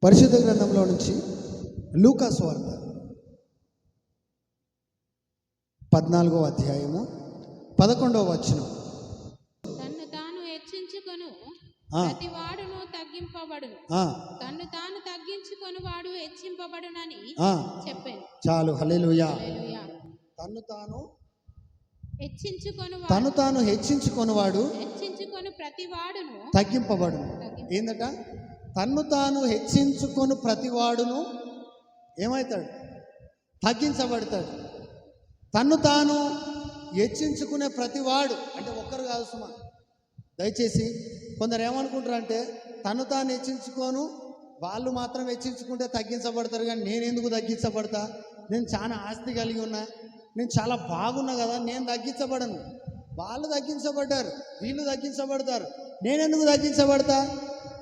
పరిశుద్ధ గ్రంథంలో నుంచి లూకా సువార్త 14వ అధ్యాయము 11వ వచనం. తన్ను తాను హెచ్చించుకొను ప్రతివాడును తగ్గింపబడును, తన్ను తాను తగ్గించుకొని వాడు హెచ్చింపబడునని చెప్పాను. చాలు. హల్లెలూయా. తను తాను హెచ్చించుకొని వాడు హెచ్చించుకొని ప్రతివాడును తగ్గింపబడును. ఏందట? తన్ను తాను హెచ్చించుకొని ప్రతివాడును ఏమవుతాడు? తగ్గించబడతాడు. తన్ను తాను హెచ్చించుకునే ప్రతివాడు అంటే ఒక్కరు కాదు సుమా. దయచేసి కొందరు ఏమనుకుంటారు అంటే తను తాను హెచ్చించుకోను, వాళ్ళు మాత్రం హెచ్చించుకుంటే తగ్గించబడతారు, కానీ నేను ఎందుకు తగ్గించబడతా? నేను చాలా ఆస్తి కలిగి ఉన్నా, నేను చాలా బాగున్నా కదా, నేను తగ్గించబడను. వాళ్ళు తగ్గించబడ్డారు, వీళ్ళు తగ్గించబడతారు, నేనెందుకు తగ్గించబడతా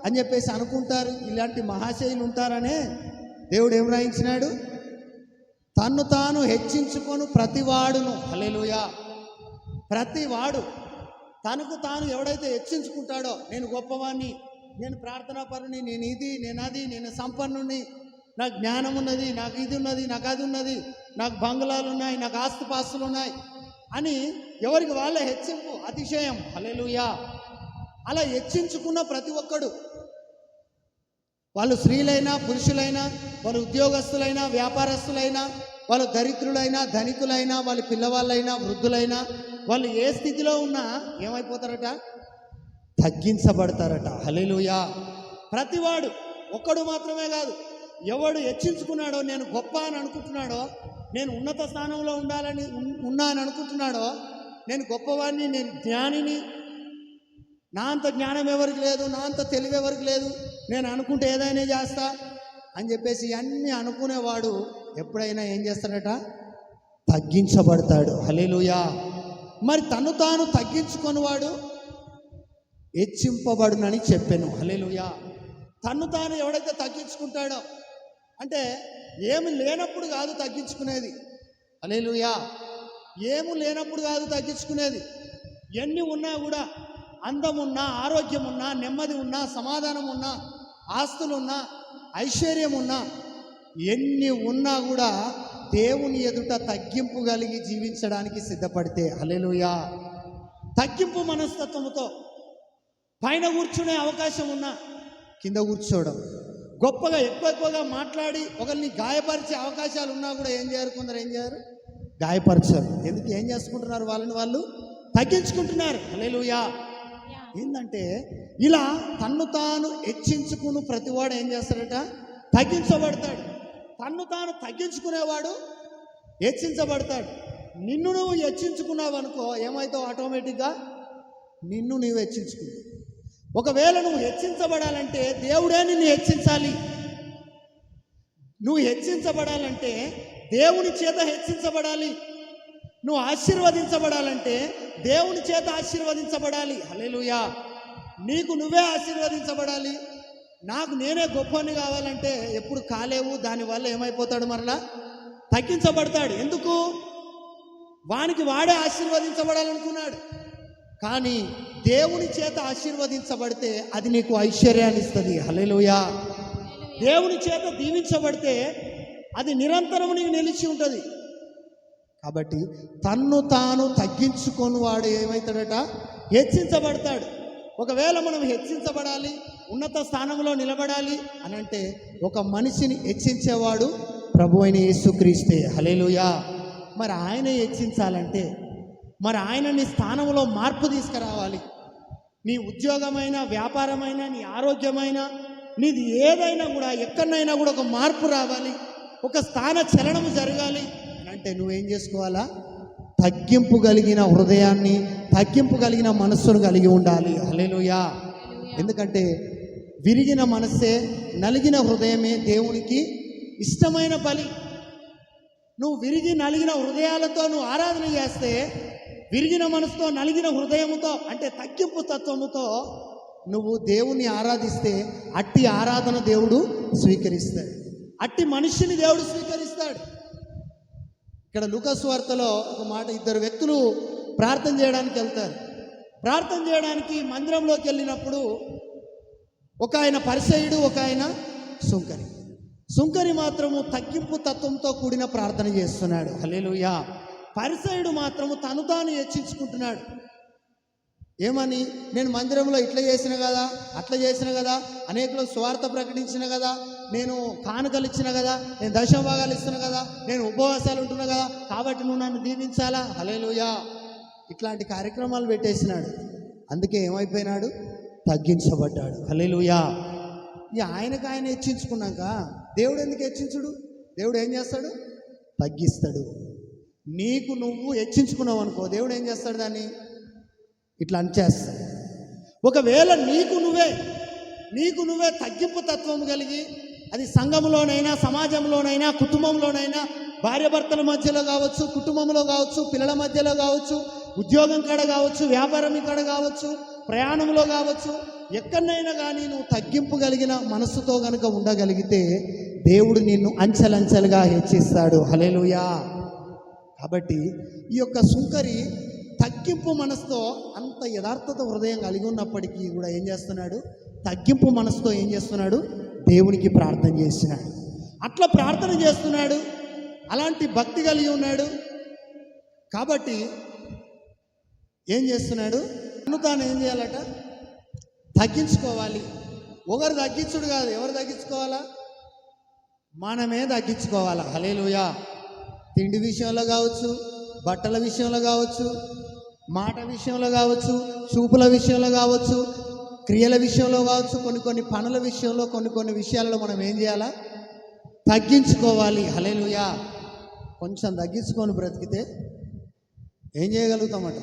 అని చెప్పేసి అనుకుంటారు. ఇలాంటి మహాశయులు ఉంటారనే దేవుడు ఏం రాయించినాడు? తన్ను తాను హెచ్చించుకొని ప్రతివాడును. హల్లెలూయా. ప్రతివాడు తనకు తాను ఎవడైతే హెచ్చించుకుంటాడో, నేను గొప్పవాణ్ణి, నేను ప్రార్థనాపరుని, నేను ఇది, నేను అది, నేను సంపన్నుని, నాకు జ్ఞానం ఉన్నది, నాకు ఇది ఉన్నది, నాకు అది ఉన్నది, నాకు బంగ్లాలు ఉన్నాయి, నాకు ఆస్తిపాస్తులు ఉన్నాయి అని ఎవరికి వాళ్ళ హెచ్చింపు, అతిశయం. హల్లెలూయా. అలా హెచ్చించుకున్న ప్రతి ఒక్కడు, వాళ్ళు స్త్రీలైనా పురుషులైనా, వాళ్ళు ఉద్యోగస్తులైనా వ్యాపారస్తులైనా, వాళ్ళు దరిద్రులైనా ధనికులైనా, వాళ్ళ పిల్లవాళ్ళైనా వృద్ధులైనా, వాళ్ళు ఏ స్థితిలో ఉన్నా ఏమైపోతారట? తగ్గించబడతారట. హల్లెలూయా. ప్రతివాడు, ఒక్కడు మాత్రమే కాదు, ఎవడు హెచ్చించుకున్నాడో, నేను గొప్ప అని అనుకుంటున్నాడో, నేను ఉన్నత స్థానంలో ఉండాలని ఉన్నా అని అనుకుంటున్నాడో, నేను గొప్పవాడిని, నేను జ్ఞానిని, నా అంత జ్ఞానం ఎవరికి లేదు, నా అంత తెలివి ఎవరికి లేదు, నేను అనుకుంటే ఏదైనా చేస్తా అని చెప్పేసి అన్నీ అనుకునేవాడు ఎప్పుడైనా ఏం చేస్తాడట? తగ్గించబడతాడు. హల్లెలూయా. మరి తను తాను తగ్గించుకునేవాడు హెచ్చింపబడునని చెప్పాను. హల్లెలూయా. తను తాను ఎవడైతే తగ్గించుకుంటాడో, అంటే ఏమి లేనప్పుడు కాదు తగ్గించుకునేది. హల్లెలూయా. ఏమి లేనప్పుడు కాదు తగ్గించుకునేది. ఎన్ని ఉన్నా కూడా, అందం ఉన్నా, ఆరోగ్యం ఉన్నా, నెమ్మది ఉన్నా, సమాధానం ఉన్నా, ఆస్తులున్నా, ఐశ్వర్యం ఉన్నా, ఎన్ని ఉన్నా కూడా దేవుని ఎదుట తగ్గింపు కలిగి జీవించడానికి సిద్ధపడితే, హల్లెలూయా, తగ్గింపు మనస్తత్వంతో పైన కూర్చునే అవకాశం ఉన్నా కింద కూర్చోవడం, గొప్పగా ఎక్కువగా మాట్లాడి ఒకరిని గాయపరిచే అవకాశాలు ఉన్నా కూడా ఏం చేయరు? కొందరు ఏం చేయరు? గాయపరచరు. ఎందుకు? ఏం చేసుకుంటున్నారు? వాళ్ళని వాళ్ళు తగ్గించుకుంటున్నారు. హల్లెలూయా. ఏంటంటే ఇలా తన్ను తాను హెచ్చించుకుని ప్రతివాడు ఏం చేస్తాడట? తగ్గించబడతాడు. తన్ను తాను తగ్గించుకునేవాడు హెచ్చించబడతాడు. నిన్ను నువ్వు హెచ్చించుకున్నావు అనుకో, ఏమవుతావు? ఆటోమేటిక్గా నిన్ను నువ్వు హెచ్చించుకున్నావు. ఒకవేళ నువ్వు హెచ్చించబడాలంటే దేవుడే నిన్ను హెచ్చించాలి. నువ్వు హెచ్చించబడాలంటే దేవుని చేత హెచ్చించబడాలి. నువ్వు ఆశీర్వదించబడాలంటే దేవుని చేత ఆశీర్వదించబడాలి. హల్లెలూయా. నీకు నువ్వే ఆశీర్వదించబడాలి. నాకు నేనే గొప్పని కావాలంటే ఎప్పుడు కాలేవు. దానివల్ల ఏమైపోతాడు? మరలా తగ్గించబడతాడు. ఎందుకు? వానికి వాడే ఆశీర్వదించబడాలనుకున్నాడు. కానీ దేవుని చేత ఆశీర్వదించబడితే అది నీకు ఐశ్వర్యాన్ని ఇస్తుంది. హల్లెలూయా. దేవుని చేత దీవించబడితే అది నిరంతరం నీకు నిలిచి ఉంటుంది. కాబట్టి తన్ను తాను తగ్గించుకొని వాడు ఏమవుతాడట? హెచ్చించబడతాడు. ఒకవేళ మనం హెచ్చించబడాలి, ఉన్నత స్థానంలో నిలబడాలి అని అంటే ఒక మనిషిని హెచ్చించేవాడు ప్రభు అయిన యేసుక్రీస్తే. హల్లెలూయా. మరి ఆయన హెచ్చించాలంటే మరి ఆయన నీ స్థానంలో మార్పు తీసుకురావాలి. నీ ఉద్యోగమైన, వ్యాపారమైన, నీ ఆరోగ్యమైన, నీది ఏదైనా కూడా, ఎక్కడైనా కూడా ఒక మార్పు రావాలి, ఒక స్థాన చలనము జరగాలి అంటే నువ్వేం చేసుకోవాలా? తగ్గింపు కలిగిన హృదయాన్ని, తగ్గింపు కలిగిన మనస్సును కలిగి ఉండాలి. హల్లెలూయా. ఎందుకంటే విరిగిన మనస్సే, నలిగిన హృదయమే దేవునికి ఇష్టమైన బలి. నువ్వు విరిగి నలిగిన హృదయాలతో నువ్వు ఆరాధన చేస్తే, విరిగిన మనసుతో, నలిగిన హృదయముతో, అంటే తగ్గింపు తత్వముతో నువ్వు దేవుని ఆరాధిస్తే అట్టి ఆరాధన దేవుడు స్వీకరిస్తాడు. అట్టి మనిషిని దేవుడు స్వీకరిస్తాడు. ఇక్కడ లూకా సువార్తలో ఒక మాట, ఇద్దరు వ్యక్తులు ప్రార్థన చేయడానికి వెళ్తారు. ప్రార్థన చేయడానికి మందిరంలోకి వెళ్ళినప్పుడు ఒక ఆయన పరిసయ్యుడు, ఒక ఆయన సుంకరి. సుంకరి మాత్రము తగ్గింపు తత్వంతో కూడిన ప్రార్థన చేస్తున్నాడు. హల్లెలూయా. పరిసయుడు మాత్రము తను తాను హెచ్చించుకుంటున్నాడు. ఏమని? నేను మందిరంలో ఇట్లా చేసిన కదా, అట్లా చేసిన కదా, అనేకులకు స్వార్థ ప్రకటించిన కదా, నేను కానుకలు ఇచ్చిన కదా, నేను దశమభాగాలు ఇస్తున్నా కదా, నేను ఉపవాసాలు ఉంటున్నా కదా, కాబట్టి నువ్వు నన్ను దీవించాలా. హల్లెలూయా. ఇట్లాంటి కార్యక్రమాలు పెట్టేసినాడు. అందుకే ఏమైపోయినాడు? తగ్గించబడ్డాడు. హల్లెలూయా. ఇక ఆయనకు ఆయన హెచ్చించుకున్నాక దేవుడు ఎందుకు హెచ్చించుడు? దేవుడు ఏం చేస్తాడు? తగ్గిస్తాడు. నీకు నువ్వు హెచ్చించుకున్నావు అనుకో, దేవుడు ఏం చేస్తాడు? దాన్ని ఇట్లా అనిచేస్తాడు. ఒకవేళ నీకు నువ్వే తగ్గింపు తత్వం కలిగి, అది సంఘంలోనైనా, సమాజంలోనైనా, కుటుంబంలోనైనా, భార్యాభర్తల మధ్యలో కావచ్చు, కుటుంబంలో కావచ్చు, పిల్లల మధ్యలో కావచ్చు, ఉద్యోగం కాడ కావచ్చు, వ్యాపారం కాడ కావచ్చు, ప్రయాణంలో కావచ్చు, ఎక్కడైనా కానీ నువ్వు తగ్గింపు కలిగిన మనస్సుతో కనుక ఉండగలిగితే దేవుడు నిన్ను అంచెలంచెలుగా హెచ్చిస్తాడు. హల్లెలూయా. కాబట్టి ఈ యొక్క సుంకరి తగ్గింపు మనసుతో, అంత యథార్థత హృదయం కలిగి ఉన్నప్పటికీ కూడా ఏం చేస్తున్నాడు? తగ్గింపు మనసుతో ఏం చేస్తున్నాడు? దేవునికి ప్రార్థన చేస్తున్నాడు. అట్లా ప్రార్థన చేస్తున్నాడు, అలాంటి భక్తి కలిగి ఉన్నాడు. కాబట్టి ఏం చేస్తున్నాడు? తాను ఏం చేయాలట? తగ్గించుకోవాలి. ఒకరు తగ్గించుడు కాదు, ఎవరు తగ్గించుకోవాలా? మనమే తగ్గించుకోవాలా. హల్లెలూయా. తిండి విషయంలో కావచ్చు, బట్టల విషయంలో కావచ్చు, మాట విషయంలో కావచ్చు, చూపుల విషయంలో కావచ్చు, క్రియల విషయంలో కావచ్చు, కొన్ని పనుల విషయంలో, కొన్ని విషయాలలో మనం ఏం చేయాలా? తగ్గించుకోవాలి. హల్లెలూయా. కొంచెం తగ్గించుకొని బ్రతికితే ఏం చేయగలుగుతామట?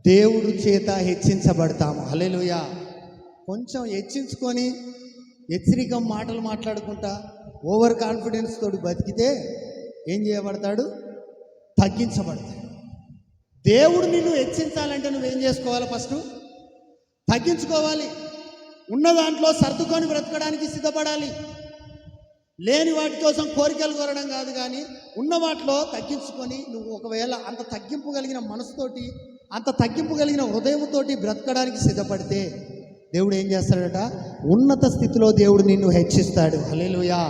దేవుడు చేత హెచ్చించబడతాము. హల్లెలూయా. కొంచెం హెచ్చించుకొని హెచ్చరికం మాటలు మాట్లాడుకుంటా ఓవర్ కాన్ఫిడెన్స్ తోటి బతికితే ఏం చేయబడతాడు? తగ్గించబడతాడు. దేవుడు నిన్ను హెచ్చించాలంటే నువ్వేం చేసుకోవాలి? ఫస్ట్ తగ్గించుకోవాలి. ఉన్న దాంట్లో సర్దుకొని బ్రతకడానికి సిద్ధపడాలి. లేని వాటి కోసం కోరికలు కోరడం కాదు, కానీ ఉన్న వాటిలో తగ్గించుకొని నువ్వు ఒకవేళ అంత తగ్గింపు కలిగిన మనసుతోటి, అంత తగ్గింపు కలిగిన హృదయంతోటి బ్రతకడానికి సిద్ధపడితే దేవుడు ఏం చేస్తాడట? ఉన్నత స్థితిలో దేవుడు నిన్ను హెచ్చిస్తాడు. హల్లెలూయా.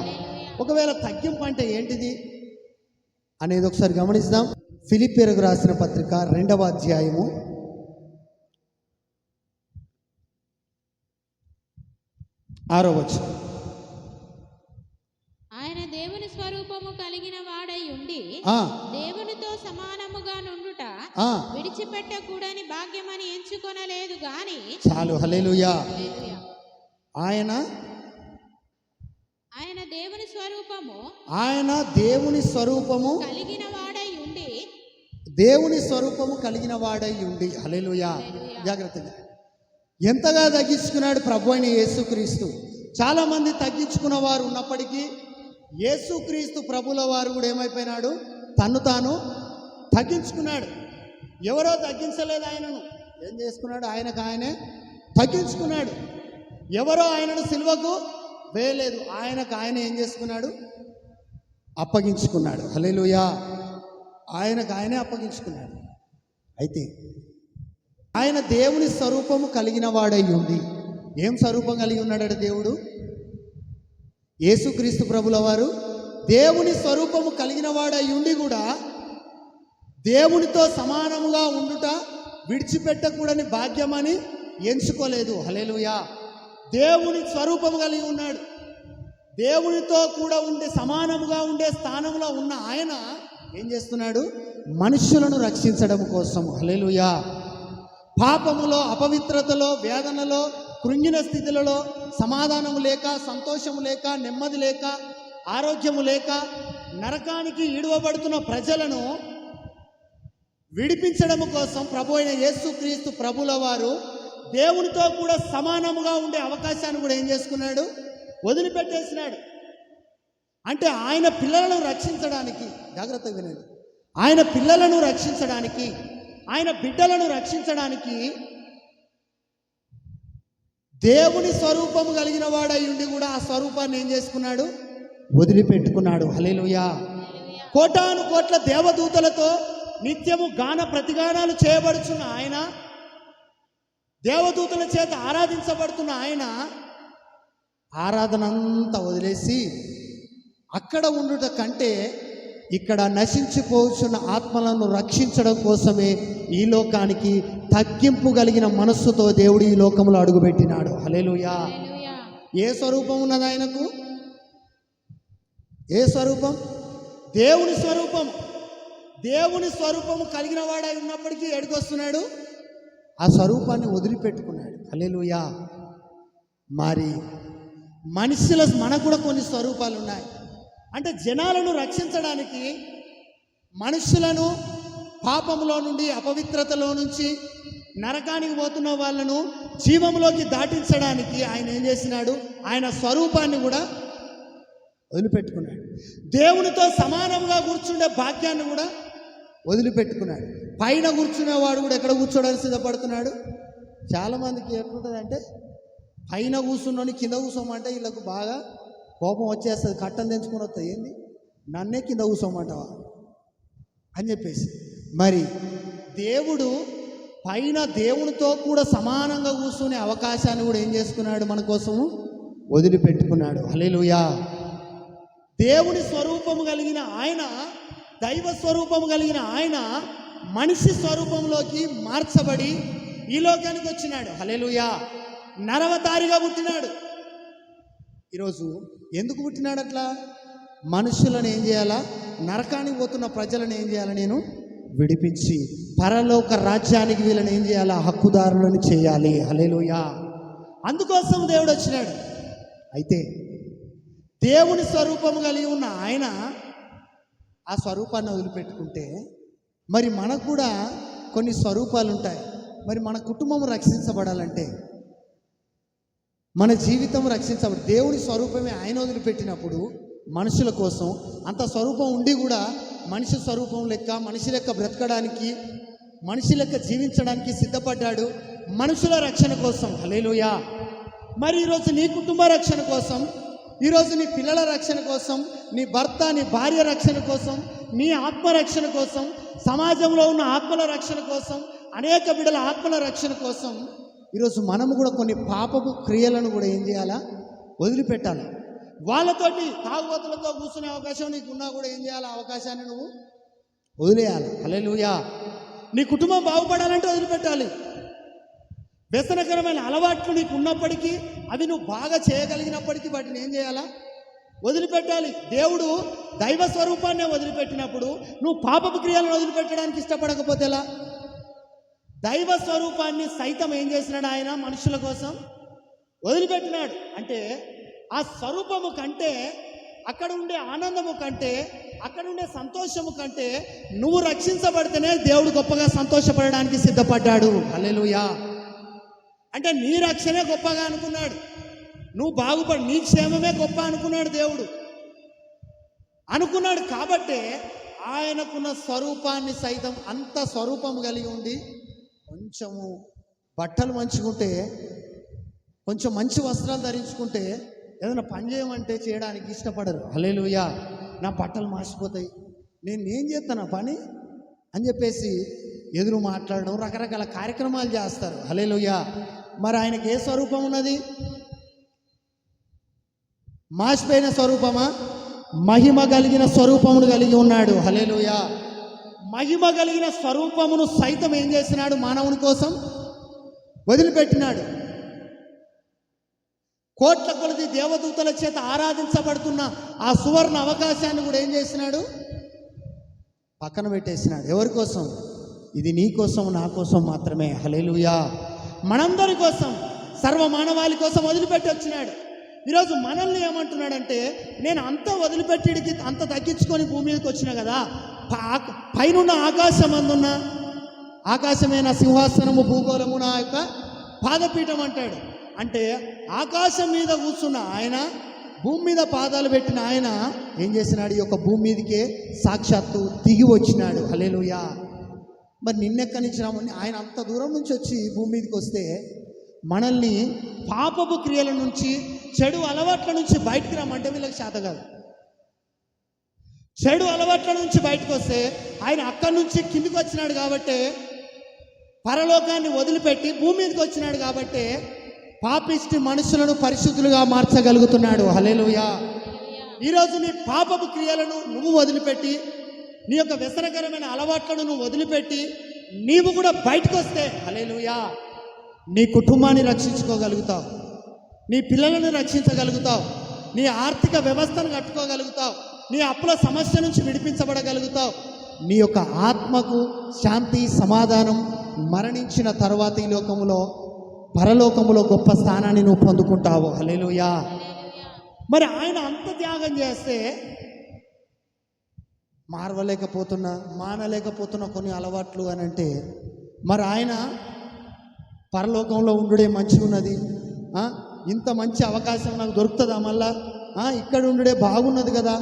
ఒకవేళ తగ్గింపు అంటే ఏంటిది అనేది ఒకసారి గమనిద్దాం. ఫిలిప్పీయులకు రాసిన పత్రిక 2వ అధ్యాయము 6వ వచనం. ఆయన దేవుని స్వరూపము కలిగిన వాడై ఉండి దేవునితో సమానముగా నుండుట విడిచిపెట్టకూడని భాగ్యమని ఎంచుకొనలేదు గాని. చాలు. హల్లెలూయా. ఆయన దేవుని స్వరూపము కలిగిన వాడై ఉండి. హల్లెలూయా. జాగ్రత్తగా ఎంతగా తగ్గించుకున్నాడు ప్రభు అయిన యేసుక్రీస్తు. చాలామంది తగ్గించుకున్న వారు ఉన్నప్పటికీ యేసుక్రీస్తు ప్రభుల వారు కూడా ఏమైపోయినాడు? తను తాను తగ్గించుకున్నాడు. ఎవరో తగ్గించలేదు ఆయనను. ఏం చేసుకున్నాడు? ఆయనకు ఆయనే తగ్గించుకున్నాడు. ఎవరో ఆయనను సిలువకు వేయలేదు. ఆయనకు ఆయన ఏం చేసుకున్నాడు? అప్పగించుకున్నాడు. హల్లెలూయా. ఆయనకు ఆయనే అప్పగించుకున్నాడు. అయితే ఆయన దేవుని స్వరూపము కలిగిన వాడై ఉండి, ఏం స్వరూపం కలిగి ఉన్నాడు దేవుడు? యేసుక్రీస్తు ప్రభుల వారు దేవుని స్వరూపము కలిగిన వాడై ఉండి కూడా దేవునితో సమానముగా ఉండుట విడిచిపెట్టకూడని భాగ్యమని ఎంచుకోలేదు. హల్లెలూయా. దేవుని స్వరూపము కలిగి ఉన్నాడు. దేవునితో కూడా ఉండే, సమానముగా ఉండే స్థానంలో ఉన్న ఆయన ఏం చేస్తున్నాడు? మనుషులను రక్షించడం కోసం. హల్లెలూయా. పాపములో, అపవిత్రతలో, వేదనలో, కృంగిన స్థితులలో, సమాధానము లేక, సంతోషము లేక, నెమ్మది లేక, ఆరోగ్యము లేక నరకానికి ఈడవబడుతున్న ప్రజలను విడిపించడం కోసం ప్రభు అయిన యేసుక్రీస్తు ప్రభుల వారు దేవునితో కూడా సమానముగా ఉండే అవకాశాన్ని కూడా ఏం చేసుకున్నాడు? వదిలిపెట్టేసినాడు. అంటే ఆయన పిల్లలను రక్షించడానికి, జాగ్రత్తగా వినండి, ఆయన పిల్లలను రక్షించడానికి, ఆయన బిడ్డలను రక్షించడానికి దేవుని స్వరూపము కలిగిన వాడై ఉండి కూడా ఆ స్వరూపాన్ని ఏం చేసుకున్నాడు? వదిలిపెట్టుకున్నాడు. హల్లెలూయా. కోటాను కోట్ల దేవదూతలతో నిత్యము గాన ప్రతిగానాలు చేయబడుచున్న ఆయన, దేవదూతల చేత ఆరాధించబడుతున్న ఆయన ఆరాధన అంతా వదిలేసి అక్కడ ఉండుట కంటే ఇక్కడ నశించిపోతున్న ఆత్మలను రక్షించడం కోసమే ఈ లోకానికి తగ్గింపు కలిగిన మనస్సుతో దేవుడు ఈ లోకంలో అడుగుపెట్టినాడు. హల్లెలూయా. హల్లెలూయా. ఏ స్వరూపం ఉన్నది ఆయనకు? ఏ స్వరూపం? దేవుని స్వరూపం. దేవుని స్వరూపము కలిగిన వాడై ఉన్నప్పటికీ ఎడుకొస్తున్నాడు, ఆ స్వరూపాన్ని వదిలిపెట్టుకున్నాడు. హల్లెలూయా. మరి మనకు కూడా కొన్ని స్వరూపాలు ఉన్నాయి. అంటే జనాలను రక్షించడానికి, మనుషులను పాపంలో నుండి, అపవిత్రతలో నుంచి, నరకానికి పోతున్న వాళ్ళను జీవంలోకి దాటించడానికి ఆయన ఏం చేసినాడు? ఆయన స్వరూపాన్ని కూడా వదిలిపెట్టుకున్నాడు. దేవునితో సమానంగా కూర్చుండే భాగ్యాన్ని కూడా వదిలిపెట్టుకున్నాడు. పైన కూర్చునేవాడు కూడా ఎక్కడ కూర్చోడానికి సిద్ధపడుతున్నాడు? చాలామందికి ఎట్లుంటుందంటే, పైన కూర్చున్నోని కింద కూర్చోమంటే వీళ్ళకు బాగా కోపం వచ్చేస్తుంది. కట్టం తెంచుకొని వస్తుంది, ఏంది నన్నే కింద కూర్చోమంటావా అని చెప్పేసి. మరి దేవుడు పైన దేవునితో కూడా సమానంగా కూర్చునే అవకాశాన్ని కూడా ఏం చేసుకున్నాడు? మన కోసము వదిలిపెట్టుకున్నాడు. హల్లెలూయా. దేవుని స్వరూపము కలిగిన ఆయన, దైవ స్వరూపము కలిగిన ఆయన మనిషి స్వరూపంలోకి మార్చబడి ఈ లోకానికి వచ్చినాడు. హల్లెలూయా. నరవతారిగా పుట్టినాడు. ఈరోజు ఎందుకు పుట్టినాడు అట్లా? మనుషులను ఏం చేయాలా? నరకానికి పోతున్న ప్రజలను ఏం చేయాలా? నేను విడిపించి పరలోక రాజ్యానికి వీళ్ళని ఏం చేయాలా? హక్కుదారులను చేయాలి. హల్లెలూయా. అందుకోసం దేవుడు వచ్చినాడు. అయితే దేవుని స్వరూపము కలిగి ఉన్న ఆయన ఆ స్వరూపాన్ని వదిలిపెట్టుకుంటే, మరి మనకు కూడా కొన్ని స్వరూపాలు ఉంటాయి. మరి మన కుటుంబం రక్షించబడాలంటే, మన జీవితం రక్షించబడి, దేవుని స్వరూపమే ఆయన వదిలిపెట్టినప్పుడు మనుషుల కోసం అంత స్వరూపం ఉండి కూడా మనిషి స్వరూపం లెక్క, మనిషి లెక్క బ్రతకడానికి, మనిషి లెక్క జీవించడానికి సిద్ధపడ్డాడు మనుషుల రక్షణ కోసం. హల్లెలూయా. మరి ఈరోజు నీ కుటుంబ రక్షణ కోసం, ఈరోజు నీ పిల్లల రక్షణ కోసం, నీ భర్త నీ భార్య రక్షణ కోసం, నీ ఆత్మరక్షణ కోసం, సమాజంలో ఉన్న ఆత్మల రక్షణ కోసం, అనేక బిడ్డల ఆత్మల రక్షణ కోసం ఈరోజు మనము కూడా కొన్ని పాపపు క్రియలను కూడా ఏం చేయాలా? వదిలిపెట్టాలి. వాళ్ళతోటి తాగుబోతులతో కూర్చునే అవకాశం నీకున్నా కూడా ఏం చేయాలి? అవకాశాన్ని నువ్వు వదిలేయాలి. హల్లెలూయా. నీ కుటుంబం బాగుపడాలంటే వదిలిపెట్టాలి. వ్యసనకరమైన అలవాట్లు నీకు ఉన్నప్పటికీ, అవి నువ్వు బాగా చేయగలిగినప్పటికీ వాటిని ఏం చేయాలా? వదిలిపెట్టాలి. దేవుడు దైవ స్వరూపాన్ని వదిలిపెట్టినప్పుడు నువ్వు పాపపు క్రియలను వదిలిపెట్టడానికి ఇష్టపడకపోతే ఎలా? దైవ స్వరూపాన్ని సైతం ఏం చేసినాడు? ఆయన మనుషుల కోసం వదిలిపెట్టినాడు. అంటే ఆ స్వరూపము కంటే, అక్కడ ఉండే ఆనందము కంటే, అక్కడ ఉండే సంతోషము కంటే నువ్వు రక్షించబడితేనే దేవుడు గొప్పగా సంతోషపడడానికి సిద్ధపడ్డాడు. హల్లెలూయా. అంటే నీ రక్షణే గొప్పగా అనుకున్నాడు. నువ్వు బాగుపడి నీ క్షేమమే గొప్ప అనుకున్నాడు దేవుడు. అనుకున్నాడు కాబట్టే ఆయనకున్న స్వరూపాన్ని సైతం, అంత స్వరూపం కలిగి ఉండి, కొంచెము బట్టలు మంచుకుంటే, కొంచెం మంచి వస్త్రాలు ధరించుకుంటే, ఏదైనా పని చేయమంటే చేయడానికి ఇష్టపడరు. హల్లెలూయా. నా బట్టలు మార్చిపోతాయి, నేను ఏం చేస్తాను పని అని చెప్పేసి ఎదురు మాట్లాడడం, రకరకాల కార్యక్రమాలు చేస్తారు. హల్లెలూయా. మరి ఆయనకి ఏ స్వరూపం ఉన్నది? మాసిపోయిన స్వరూపమా? మహిమ కలిగిన స్వరూపమును కలిగి ఉన్నాడు. హల్లెలూయా. మహిమ కలిగిన స్వరూపమును సైతం ఏం చేసినాడు? మానవుని కోసం వదిలిపెట్టినాడు. కోట్ల కొలది దేవదూతల చేత ఆరాధించబడుతున్న ఆ సువర్ణ అవకాశాన్ని కూడా ఏం చేసినాడు? పక్కన పెట్టేసినాడు. ఎవరి కోసం? ఇది నీ కోసం, నా కోసం మాత్రమే. హల్లెలూయా. మనందరి కోసం, సర్వమానవాళి కోసం వదిలిపెట్టి వచ్చినాడు. ఈరోజు మనల్ని ఏమంటున్నాడంటే, నేను అంత వదిలిపెట్టిడికి అంత తగ్గించుకొని భూమి మీదకి వచ్చినా కదా, పైనున్న ఆకాశం అందున్న ఆకాశమే నా సింహాసనము, భూగోళము నా యొక్క పాదపీఠం అంటాడు. అంటే ఆకాశం మీద కూర్చున్న ఆయన, భూమి మీద పాదాలు పెట్టిన ఆయన ఏం చేసినాడు? ఈ యొక్క భూమి మీదకే సాక్షాత్తు దిగి వచ్చినాడు. హల్లెలూయా. మరి నిన్నెక్కడి నుంచి రామని ఆయన అంత దూరం నుంచి వచ్చి భూమి మీదకి వస్తే, మనల్ని పాపపు క్రియల నుంచి, చెడు అలవాట్ల నుంచి బయటికి రమ్మంటే వీళ్ళకి చేత కాదు. చెడు అలవాట్ల నుంచి బయటకు వస్తే, ఆయన అక్కడి నుంచి కిందికి వచ్చినాడు కాబట్టి, పరలోకాన్ని వదిలిపెట్టి భూమి మీదకి వచ్చినాడు కాబట్టి పాపిష్టి మనుషులను పరిశుద్ధులుగా మార్చగలుగుతున్నాడు. హల్లెలూయా. ఈరోజు నీ పాపపు క్రియలను నువ్వు వదిలిపెట్టి, నీ యొక్క వ్యసనకరమైన అలవాట్లను నువ్వు వదిలిపెట్టి నీవు కూడా బయటకు వస్తే, హల్లెలూయా, నీ కుటుంబాన్ని రక్షించుకోగలుగుతావు, నీ పిల్లలను రక్షించగలుగుతావు, నీ ఆర్థిక వ్యవస్థను కట్టుకోగలుగుతావు, నీ అప్పుల సమస్య నుంచి విడిపించబడగలుగుతావు. నీ యొక్క ఆత్మకు శాంతి సమాధానం మరణించిన తర్వాత ఈ లోకములో పరలోకములో గొప్ప స్థానాన్ని నువ్వు పొందుకుంటావు. హల్లెలూయా. మరి ఆయన అంత త్యాగం చేస్తే మానలేకపోతున్న కొన్ని అలవాట్లు అని అంటే, మరి ఆయన పరలోకంలో ఉండుడే మంచిగా ఉన్నది, ఇంత మంచి అవకాశం నాకు దొరుకుతుందా, మళ్ళా ఇక్కడ ఉండుడే బాగున్నది కదా,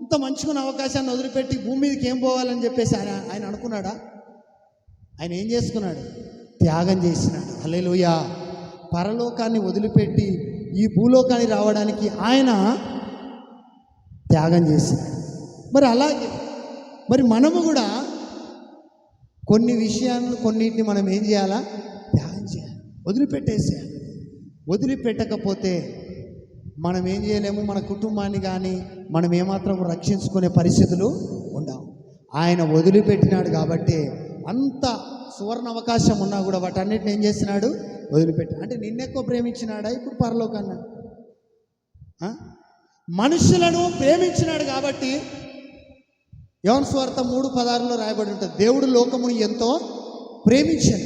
ఇంత మంచిగా అవకాశాన్ని వదిలిపెట్టి భూమి మీదకి ఏం పోవాలని చెప్పేసి ఆయన అనుకున్నాడా? ఆయన ఏం చేసుకున్నాడు? త్యాగం చేసినాడు. హల్లెలూయా. పరలోకాన్ని వదిలిపెట్టి ఈ భూలోకాన్ని రావడానికి ఆయన త్యాగం చేసినాడు. మరి అలాగే మరి మనము కూడా కొన్ని విషయాలను కొన్నిటిని మనం ఏం చేయాలా? త్యాగం చేయాలి, వదిలిపెట్టేసేయాలి. వదిలిపెట్టకపోతే మనం ఏం చేయలేము, మన కుటుంబాన్ని కానీ మనం ఏమాత్రం రక్షించుకునే పరిస్థితులు ఉండవు. ఆయన వదిలిపెట్టినాడు కాబట్టి అంత సువర్ణ అవకాశం ఉన్నా కూడా వాటన్నిటిని ఏం చేసినాడు? వదిలిపెట్టి. అంటే నిన్నెక్కువ ప్రేమించినాడా ఇప్పుడు పరలోకాన్ని? మనుషులను ప్రేమించినాడు కాబట్టి యోహాను సువార్త 3:16 రాయబడి ఉంటుంది, దేవుడు లోకమును ఎంతో ప్రేమించాడు.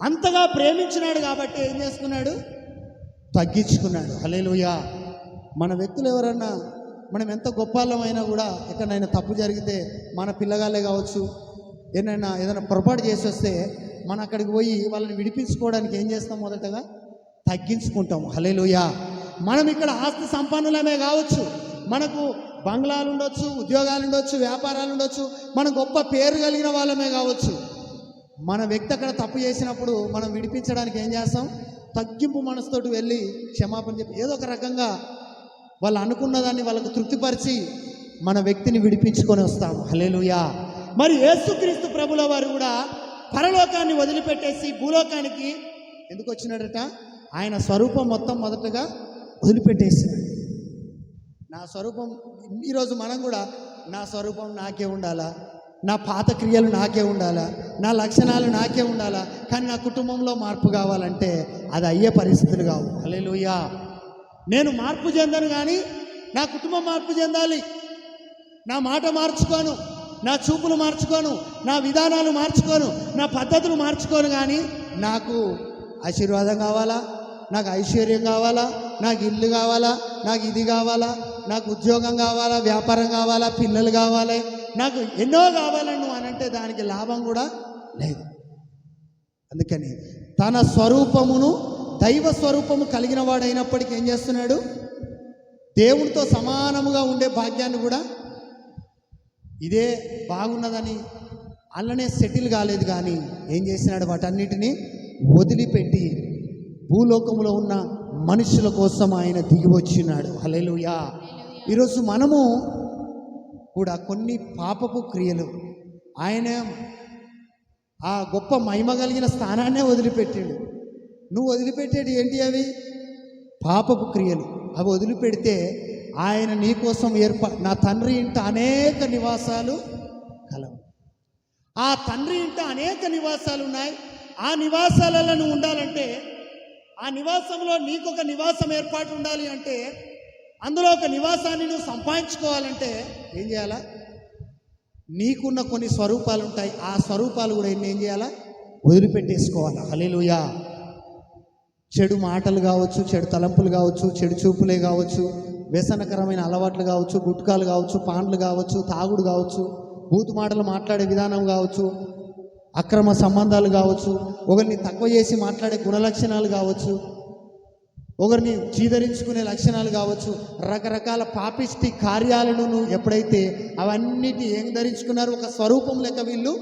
అంతగా ప్రేమించినాడు కాబట్టి ఏం చేసుకున్నాడు? తగ్గించుకున్నాడు. హల్లెలూయా. మన వ్యక్తులు ఎవరన్నా మనం ఎంత గొప్పలమైనా కూడా ఎక్కడైనా తప్పు జరిగితే మన పిల్లగాళ్ళే కావచ్చు, ఏదైనా పొరపాటు చేసి వస్తే మనం అక్కడికి పోయి వాళ్ళని విడిపించుకోవడానికి ఏం చేస్తాం? మొదటగా తగ్గించుకుంటాం. హల్లెలూయా. మనం ఇక్కడ ఆస్తి సంపన్నులమే కావచ్చు, మనకు బంగ్లాలు ఉండొచ్చు, ఉద్యోగాలు ఉండొచ్చు, వ్యాపారాలు ఉండొచ్చు, మన గొప్ప పేరు కలిగిన వాళ్ళమే కావచ్చు. మన వ్యక్తి అక్కడ తప్పు చేసినప్పుడు మనం విడిపించడానికి ఏం చేస్తాం? తగ్గింపు మనసుతోటి వెళ్ళి క్షమాపణ చెప్పి ఏదో ఒక రకంగా వాళ్ళు అనుకున్నదాన్ని వాళ్ళకు తృప్తిపరిచి మన వ్యక్తిని విడిపించుకొని వస్తాం. హల్లెలూయా. మరి యేసుక్రీస్తు ప్రభుల వారు కూడా పరలోకాన్ని వదిలిపెట్టేసి భూలోకానికి ఎందుకు వచ్చినాడట? ఆయన స్వరూపం మొత్తం మొదటగా వదిలిపెట్టేసినాడు. నా స్వరూపం, ఈరోజు మనం కూడా నా స్వరూపం నాకే ఉండాలా, నా పాత క్రియలు నాకే ఉండాలా, నా లక్షణాలు నాకే ఉండాలా, కానీ నా కుటుంబంలో మార్పు కావాలంటే అది అయ్యే పరిస్థితులు కావు. హల్లెలూయా. నేను మార్పు చెందను కానీ నా కుటుంబం మార్పు చెందాలి. నా మాట మార్చుకోను, నా చూపులు మార్చుకోను, నా విధానాలు మార్చుకోను, నా పద్ధతులు మార్చుకోను, కానీ నాకు ఆశీర్వాదం కావాలా, నాకు ఐశ్వర్యం కావాలా, నాకు ఇల్లు కావాలా, నాకు ఇది కావాలా, నాకు ఉద్యోగం కావాలా, వ్యాపారం కావాలా, పిల్లలు కావాలి, నాకు ఎన్నో కావాలని నువ్వు అనంటే దానికి లాభం కూడా లేదు. అందుకని తన స్వరూపమును దైవ స్వరూపము కలిగిన వాడైనప్పటికీ ఏం చేస్తున్నాడు? దేవునితో సమానముగా ఉండే భాగ్యాన్ని కూడా ఇదే బాగున్నదని అలానే సెటిల్ కాలేదు, కానీ ఏం చేసినాడు? వాటన్నిటినీ వదిలిపెట్టి భూలోకంలో ఉన్న మనుషుల కోసం ఆయన దిగి వచ్చినాడు. హల్లెలూయా. ఈరోజు మనము కూడా కొన్ని పాపపు క్రియలు ఆయన ఆ గొప్ప మహిమ కలిగిన స్థానాన్నే వదిలిపెట్టాడు. నువ్వు వదిలిపెట్టేది ఏంటి? అవి పాపపు క్రియలు. అవి వదిలిపెడితే ఆయన నీ కోసం నా తండ్రి ఇంట అనేక నివాసాలు కలవు. ఆ తండ్రి ఇంట అనేక నివాసాలు ఉన్నాయి. ఆ నివాసాలలో నువ్వు ఉండాలంటే, ఆ నివాసంలో నీకు ఒక నివాసం ఏర్పాటు ఉండాలి అంటే, అందులో ఒక నివాసాన్ని నువ్వు సంపాదించుకోవాలంటే ఏం చేయాలా? నీకున్న కొన్ని స్వరూపాలు ఉంటాయి, ఆ స్వరూపాలు కూడా ఏం చేయాలా? వదిలిపెట్టేసుకోవాలా. హల్లెలూయా. చెడు మాటలు కావచ్చు, చెడు తలంపులు కావచ్చు, చెడు చూపులే కావచ్చు, వ్యసనకరమైన అలవాట్లు కావచ్చు, గుట్కాలు కావచ్చు, పాన్లు కావచ్చు, తాగుడు కావచ్చు, బూతు మాటలు మాట్లాడే విధానం కావచ్చు, అక్రమ సంబంధాలు కావచ్చు, ఒకరిని తక్కువ చేసి మాట్లాడే గుణలక్షణాలు కావచ్చు, ఒకరిని చీదరించుకునే లక్షణాలు కావచ్చు, రకరకాల పాపిష్టి కార్యాలను నువ్వు ఎప్పుడైతే అవన్నిటి ఏం ధరించుకున్నారు? ఒక స్వరూపం లెక్క వీళ్ళు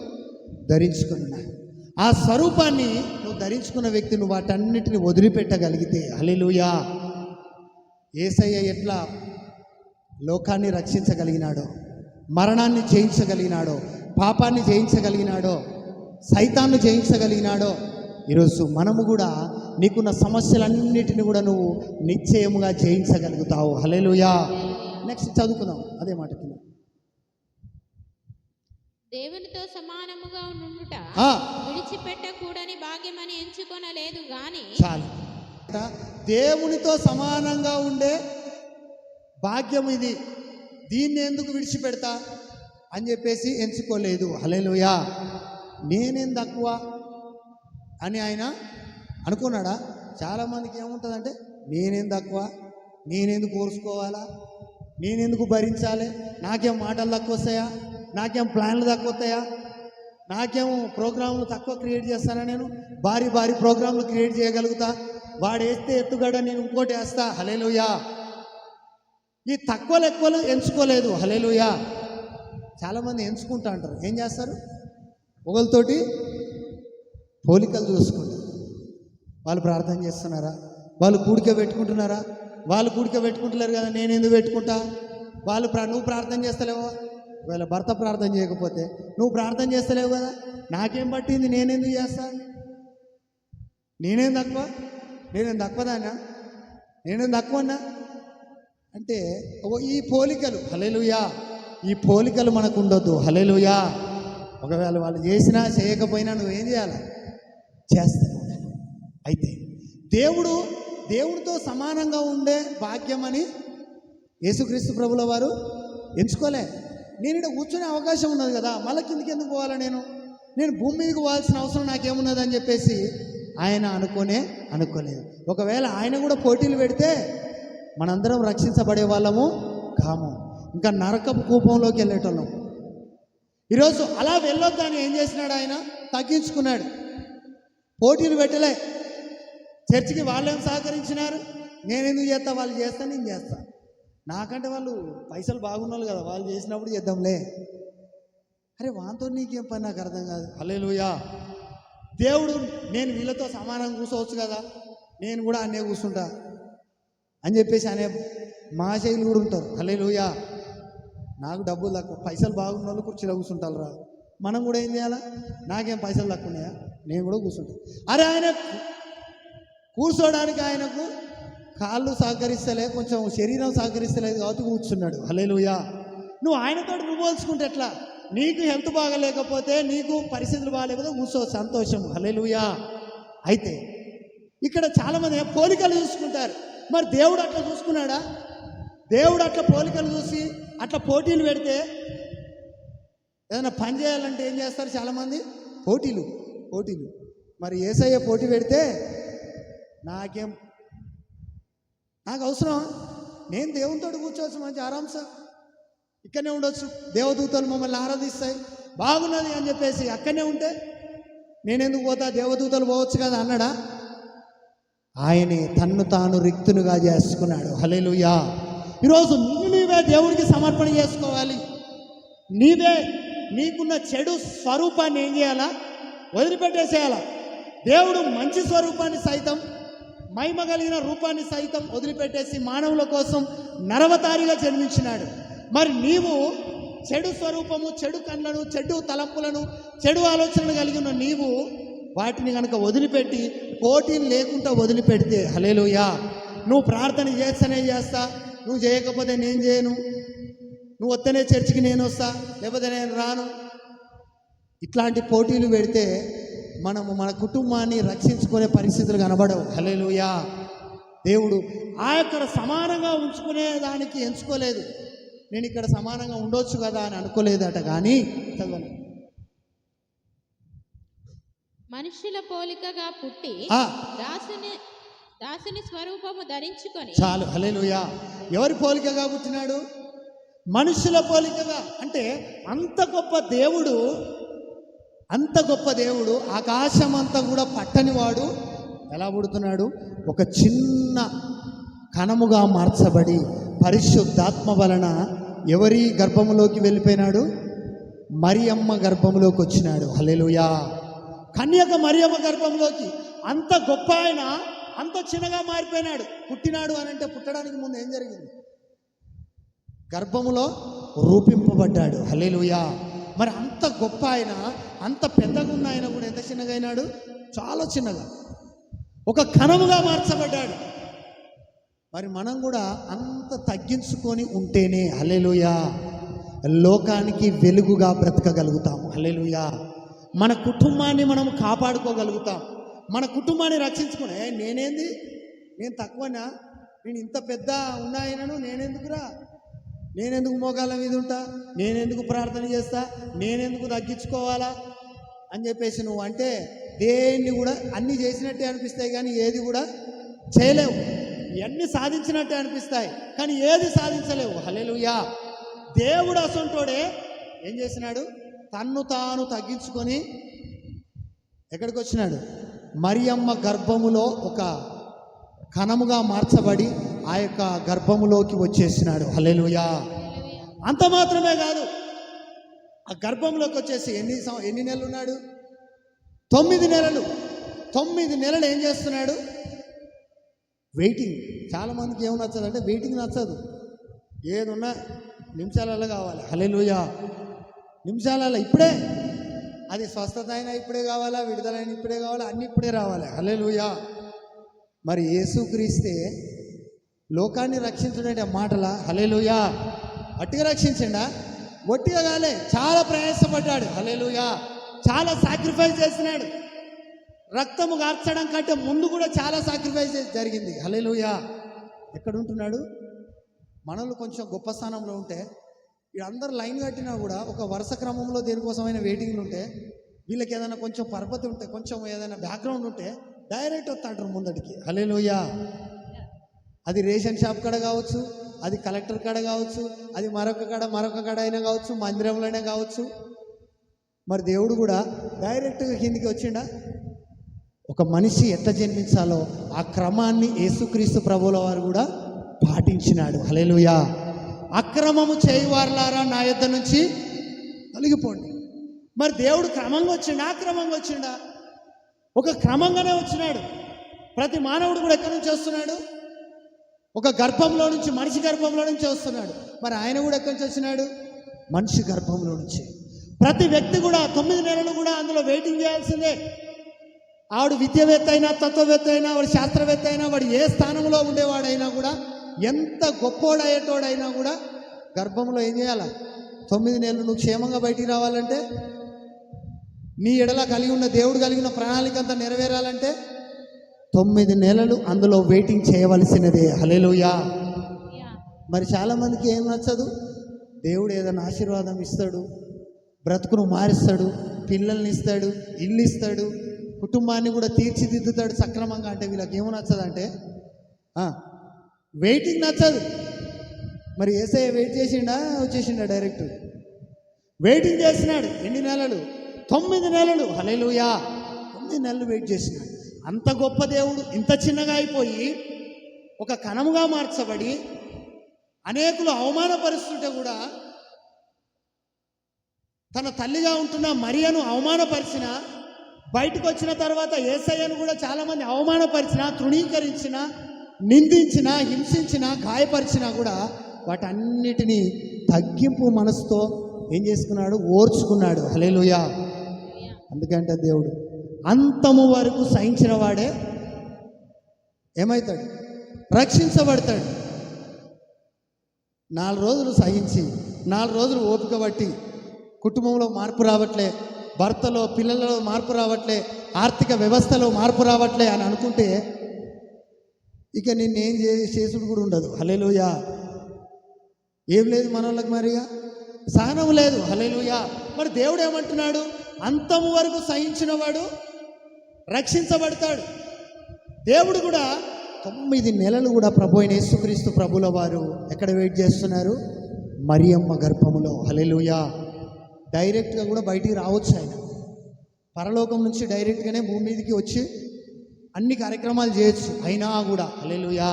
ధరించుకున్నారు. ఆ స్వరూపాన్ని నువ్వు ధరించుకున్న వ్యక్తి నువ్వు వాటన్నిటిని వదిలిపెట్టగలిగితే, హల్లెలూయా. యేసయ్య ఎట్లా లోకాన్ని రక్షించగలిగినాడో, మరణాన్ని జయించగలిగినాడో, పాపాన్ని జయించగలిగినాడో, సైతాన్ని జయించగలిగినాడో, ఈరోజు మనము కూడా నీకున్న సమస్యలన్నిటిని కూడా నువ్వు నిశ్చయముగా జయించగలుగుతావు. హల్లెలూయా. నెక్స్ట్ చదువుకుందాం అదే మాట కింద. దేవునితో సమానముగా ఉండుట విడిచిపెట్టకూడని భాగ్యమని ఎంచుకొనలేదు గాని. చాలు. దేవునితో సమానంగా ఉండే భాగ్యం ఇది, దీన్ని ఎందుకు విడిచిపెడతా అని చెప్పేసి ఎంచుకోలేదు. హల్లెలూయా. నేనేం తక్కువ అని ఆయన అనుకున్నాడా? చాలామందికి ఏముంటుందంటే నేనేం తక్కువ, నేనెందుకు కోరుకోవాలా, నేనెందుకు భరించాలి, నాకేం మాటలు తక్కువ వస్తాయా, నాకేం ప్లాన్లు తక్కువ వస్తాయా, నాకేం ప్రోగ్రాంలు తక్కువ క్రియేట్ చేస్తానా, నేను భారీ భారీ ప్రోగ్రాంలు క్రియేట్ చేయగలుగుతా, వాడు వేస్తే ఎత్తుగడ నేను ఇంకోటి వేస్తా. హల్లెలూయా. ఈ తక్కువలు ఎక్కువలు ఎంచుకోలేదు. హల్లెలూయా. చాలామంది ఎంచుకుంటా అంటారు. ఏం చేస్తారు? ఒకరితోటి పోలికలు చూసుకుంటారు. వాళ్ళు ప్రార్థన చేస్తున్నారా, వాళ్ళు కూడిక పెట్టుకుంటున్నారా, వాళ్ళు కూడిక పెట్టుకుంటలేరు కదా, నేను ఎందుకు పెట్టుకుంటా, వాళ్ళు నువ్వు ప్రార్థన చేస్తలేవు, ఒకవేళ భర్త ప్రార్థన చేయకపోతే నువ్వు ప్రార్థన చేస్తలేవు కదా, నాకేం పట్టింది, నేనెందుకు చేస్తా, నేనేం తక్కువదానా, నేనేం తక్కువన్నా అంటే ఈ పోలికలు. హల్లెలూయా. ఈ పోలికలు మనకు ఉండొద్దు. హల్లెలూయా. ఒకవేళ వాళ్ళు చేసినా చేయకపోయినా నువ్వేం చేయాలి? చేస్తాను. అయితే దేవుడితో సమానంగా ఉండే భాగ్యం అని యేసుక్రీస్తు ప్రభుల వారు ఎంచుకోలే. నేను ఇక్కడ కూర్చునే అవకాశం ఉన్నది కదా, మళ్ళీ కిందికి ఎందుకు పోవాలా, నేను భూమి మీదకి పోవాల్సిన అవసరం నాకేమున్నది అని చెప్పేసి ఆయన అనుకోలేదు. ఒకవేళ ఆయన కూడా పోటీలు పెడితే మనందరం రక్షించబడే వాళ్ళము కాము, ఇంకా నరకపు కూపంలోకి వెళ్ళేటోళ్ళం. ఈరోజు అలా వెళ్ళొద్దని ఏం చేసినాడు? ఆయన తగ్గించుకున్నాడు. పోటీలు పెట్టలే. చర్చికి వాళ్ళేం సహకరించినారు, నేనెందుకు చేస్తా, వాళ్ళు చేస్తా, నేను చేస్తా, నాకంటే వాళ్ళు పైసలు బాగున్నారు కదా, వాళ్ళు చేసినప్పుడు చేద్దాంలే. అరే వాంతో నీకేం పని, నాకు అర్థం కాదు. హల్లెలూయా. దేవుడు నేను వీళ్ళతో సమానంగా కూర్చోవచ్చు కదా, నేను కూడా అన్నే కూర్చుంటా అని చెప్పేసి అనే మహాశైలు కూడా ఉంటారు. హల్లెలూయా. నాకు డబ్బులు తక్కువ, పైసలు బాగున్న వాళ్ళు కుర్చీలో కూర్చుంటారు రా, మనం కూడా ఏం చేయాలా, నాకేం పైసలు తక్కువ ఉన్నాయా, నేను కూడా కూర్చుంటా. అరే ఆయన కూర్చోడానికి ఆయనకు కాళ్ళు సహకరిస్తలే, కొంచెం శరీరం సహకరిస్తలేదు కాబట్టి కూర్చున్నాడు. హల్లెలూయా. నువ్వు ఆయనతో నువ్వు పోల్చుకుంటే ఎట్లా? నీకు హెల్త్ బాగలేకపోతే, నీకు పరిస్థితులు బాగాలేకపోతే కూర్చో, సంతోషం. హల్లెలూయా. అయితే ఇక్కడ చాలామంది పోలికలు చూసుకుంటారు. మరి దేవుడు అట్లా చూసుకున్నాడా? దేవుడు అట్లా పోలికలు చూసి అట్లా పోటీలు పెడితే, ఏదైనా పని చేయాలంటే ఏం చేస్తారు చాలామంది? పోటీలు. మరి యేసయ్య పోటీ పెడితే నాకు అవసరం, నేను దేవునితో కూర్చోవచ్చు, మంచి ఆరాంసా ఇక్కడనే ఉండొచ్చు, దేవదూతలు మమ్మల్ని ఆరాధిస్తాయి, బాగున్నది అని చెప్పేసి అక్కడనే ఉంటే నేనెందుకు పోతా, దేవదూతలు పోవచ్చు కదా అన్నాడా? ఆయనే తన్ను తాను రిక్తునుగా చేసుకున్నాడు. హల్లెలూయా. ఈరోజు నీవే దేవుడికి సమర్పణ చేసుకోవాలి. నీకున్న చెడు స్వరూపాన్ని ఏం చేయాలా? వదిలిపెట్టేసేయాలా. దేవుడు మంచి స్వరూపాన్ని సైతం, మహిమ కలిగిన రూపాన్ని సైతం వదిలిపెట్టేసి మానవుల కోసం నరవతారిగా జన్మించినాడు. మరి నీవు చెడు స్వరూపము, చెడు కళ్ళను, చెడు తలంపులను, చెడు ఆలోచనలు కలిగి ఉన్న నీవు వాటిని కనుక వదిలిపెట్టి పోటీలు లేకుండా వదిలిపెడితే, హల్లెలూయా, నువ్వు ప్రార్థన చేస్తేనే చేస్తా, నువ్వు చేయకపోతే నేను చేయను, నువ్వు వస్తేనే చర్చికి నేను వస్తా, లేకపోతే నేను రాను, ఇట్లాంటి పోటీలు పెడితే మనము మన కుటుంబాన్ని రక్షించుకునే పరిస్థితులు కనబడవు. హల్లెలూయా. దేవుడు ఆ యొక్క సమానంగా ఉంచుకునే దానికి ఎంచుకోలేదు. నేను ఇక్కడ సమానంగా ఉండొచ్చు కదా అని అనుకోలేదట. కానీ చదవను, మనుషుల పోలికగా పుట్టి దాసుని స్వరూపము ధరించుకొని. చాలు. హల్లెలూయా. ఎవరి పోలికగా పుట్టినాడు? మనుషుల పోలికగా. అంటే అంత గొప్ప దేవుడు ఆకాశం అంతా కూడా పట్టని వాడు ఎలా పుడుతున్నాడు? ఒక చిన్న కణముగా మార్చబడి పరిశుద్ధాత్మ వలన ఎవరి గర్భములోకి వెళ్ళిపోయినాడు? మరియమ్మ గర్భంలోకి వచ్చినాడు. హల్లెలూయా. కన్యక మరియమ్మ గర్భంలోకి. అంత గొప్ప ఆయన అంత చిన్నగా మారిపోయినాడు. పుట్టినాడు అని అంటే పుట్టడానికి ముందు ఏం జరిగింది? గర్భములో రూపింపబడ్డాడు. హల్లెలూయా. మరి అంత గొప్ప ఆయన, అంత పెద్దగా ఉన్న ఆయన కూడా ఎంత చిన్నగా అయినాడు? చాలా చిన్నగా. ఒక కణముగా మార్చబడ్డాడు. మరి మనం కూడా అంత తగ్గించుకొని ఉంటేనే హల్లెలూయా లోకానికి వెలుగుగా బ్రతకగలుగుతాం. హల్లెలూయా మన కుటుంబాన్ని మనం కాపాడుకోగలుగుతాం. మన కుటుంబాన్ని రక్షించుకునే నేనేంది, నేను తక్కువనా, నేను ఇంత పెద్ద ఉన్నాయనను నేనెందుకురా, నేనెందుకు మోకాళ్ళ మీద ఉంటా, నేనెందుకు ప్రార్థన చేస్తా, నేనెందుకు తగ్గించుకోవాలా అని చెప్పేసి నువ్వు అంటే దేన్ని కూడా అన్నీ చేసినట్టే అనిపిస్తాయి కానీ ఏది కూడా చేయలేవు. ఇవన్నీ సాధించినట్టే అనిపిస్తాయి కానీ ఏది సాధించలేవు. హల్లెలూయా దేవుడు అసంటోడే ఏం చేసినాడు, తన్ను తాను తగ్గించుకొని ఎక్కడికి వచ్చినాడు, మరియమ్మ గర్భములో ఒక కణముగా మార్చబడి ఆ యొక్క గర్భములోకి వచ్చేసినాడు. హల్లెలూయా అంత మాత్రమే కాదు, ఆ గర్భంలోకి వచ్చేసి ఎన్ని నెలలు ఉన్నాడు, 9 నెలలు. 9 నెలలు ఏం చేస్తున్నాడు, వెయిటింగ్. చాలామందికి ఏం నచ్చదు అంటే వెయిటింగ్ నచ్చదు, ఏదున్నా నిమిషాలలో కావాలి. హల్లెలూయా నిమిషాలలో ఇప్పుడే, అది స్వస్థత అయినా ఇప్పుడే కావాలా, విడుదలైన ఇప్పుడే కావాలా, అన్నీ ఇప్పుడే రావాలి. హల్లెలూయా మరి యేసుక్రీస్తే లోకాన్ని రక్షించుడే మాటలా? హల్లెలూయా అట్టిగా రక్షించండా, ఒట్టిగా కాలే, చాలా ప్రయాసపడ్డాడు. హల్లెలూయా చాలా సాక్రిఫైస్ చేసినాడు. రక్తము కార్చడం కంటే ముందు కూడా చాలా సాక్రిఫైస్ జరిగింది. హల్లెలూయా ఎక్కడ ఉంటున్నాడు, మనలు కొంచెం గొప్ప స్థానంలో ఉంటే వీళ్ళందరూ లైన్ కట్టినా కూడా ఒక వరుస క్రమంలో దేనికోసమైన వెయిటింగ్లు ఉంటే వీళ్ళకి ఏదైనా కొంచెం పరపతి ఉంటే, కొంచెం ఏదైనా బ్యాక్గ్రౌండ్ ఉంటే డైరెక్ట్ వస్తాంటారు ముందటికి. హల్లెలూయా అది రేషన్ షాప్ కాడ కావచ్చు, అది కలెక్టర్ కాడ కావచ్చు, అది మరొక కాడ అయినా కావచ్చు, మందిరంలోనే కావచ్చు. మరి దేవుడు కూడా డైరెక్ట్గా కిందికి వచ్చిండా? ఒక మనిషి ఎట్లా జన్మించాలో ఆ క్రమాన్ని యేసుక్రీస్తు ప్రభువుల వారు కూడా పాటించినాడు. హల్లెలూయా అక్రమము చేయువారులారా నా యొద్ద నుంచి తొలగిపోండి. మరి దేవుడు క్రమంగా వచ్చిండా, అక్రమంగా వచ్చిండా? ఒక క్రమంగానే వచ్చినాడు. ప్రతి మానవుడు కూడా ఎక్కడి నుంచి వస్తున్నాడు, ఒక గర్భంలో నుంచి, మనిషి గర్భంలో నుంచి వస్తున్నాడు. మరి ఆయన కూడా ఎక్కడి నుంచి వచ్చినాడు, మనిషి గర్భంలో నుంచి. ప్రతి వ్యక్తి కూడా 9 నెలలు కూడా అందులో వెయిటింగ్ చేయాల్సిందే. ఆవిడ విద్యావేత్త అయినా, తత్వవేత్త అయినా, వాడు శాస్త్రవేత్త అయినా, వాడు ఏ స్థానంలో ఉండేవాడైనా కూడా, ఎంత గొప్పోడయ్యేటోడైనా కూడా గర్భంలో ఏం చేయాలా? 9 నెలలు నువ్వు క్షేమంగా బయటికి రావాలంటే, నీ ఎడల కలిగి ఉన్న దేవుడు కలిగిన ప్రణాళిక అంతా నెరవేరాలంటే 9 నెలలు అందులో వెయిటింగ్ చేయవలసినదే. హల్లెలూయా మరి చాలామందికి ఏం నచ్చదు, దేవుడు ఏదైనా ఆశీర్వాదం ఇస్తాడు, బ్రతుకును మారుస్తాడు, పిల్లల్ని ఇస్తాడు, ఇల్లు ఇస్తాడు, కుటుంబాన్ని కూడా తీర్చిదిద్దుతాడు సక్రమంగా. అంటే వీళ్ళకి ఏమో నచ్చదు అంటే వెయిటింగ్ నచ్చదు. మరి యేసయ్య వెయిట్ చేసిండా, వచ్చేసిండా? డైరెక్ట్ వెయిటింగ్ చేసినాడు. ఎన్ని నెలలు? 9 నెలలు. హల్లెలూయా 9 నెలలు వెయిట్ చేసినాడు. అంత గొప్ప దేవుడు ఇంత చిన్నగా అయిపోయి ఒక కణముగా మార్చబడి అనేకులు అవమానపరుస్తుంటే కూడా, తన తల్లిగా ఉంటున్న మరియను అవమానపరిచిన, బయటకు వచ్చిన తర్వాత యేసయ్యను కూడా చాలామంది అవమానపరిచిన, తృణీకరించిన, నిందించిన, హింసించిన, గాయపరిచినా కూడా వాటన్నిటినీ తగ్గింపు మనసుతో ఏం చేసుకున్నాడు, ఓర్చుకున్నాడు. హల్లెలూయా అందుకంటే దేవుడు అంతము వరకు సహించిన వాడే ఏమవుతాడు, రక్షించబడతాడు. 4 రోజులు సహించి, 4 రోజులు ఓపిక పట్టి, కుటుంబంలో మార్పు రావట్లే, భర్తలో పిల్లలలో మార్పు రావట్లే, ఆర్థిక వ్యవస్థలో మార్పు రావట్లే అని అనుకుంటే ఇక నిన్నేం చేసుడు కూడా ఉండదు. హల్లెలూయా ఏం లేదు మన వాళ్ళకి, మరిగా సహనం లేదు. హల్లెలూయా మరి దేవుడు ఏమంటున్నాడు, అంతము వరకు సహించిన వాడు రక్షించబడతాడు. దేవుడు కూడా 9 నెలలు కూడా ప్రభు అయిన యేసుక్రీస్తు ప్రభుల వారు ఎక్కడ వెయిట్ చేస్తున్నారు, మరియమ్మ గర్భములో. హల్లెలూయా డైరెక్ట్గా కూడా బయటికి రావచ్చు. ఆయన పరలోకం నుంచి డైరెక్ట్గానే భూమి మీదకి వచ్చి అన్ని కార్యక్రమాలు చేయొచ్చు. అయినా కూడా హల్లెలూయా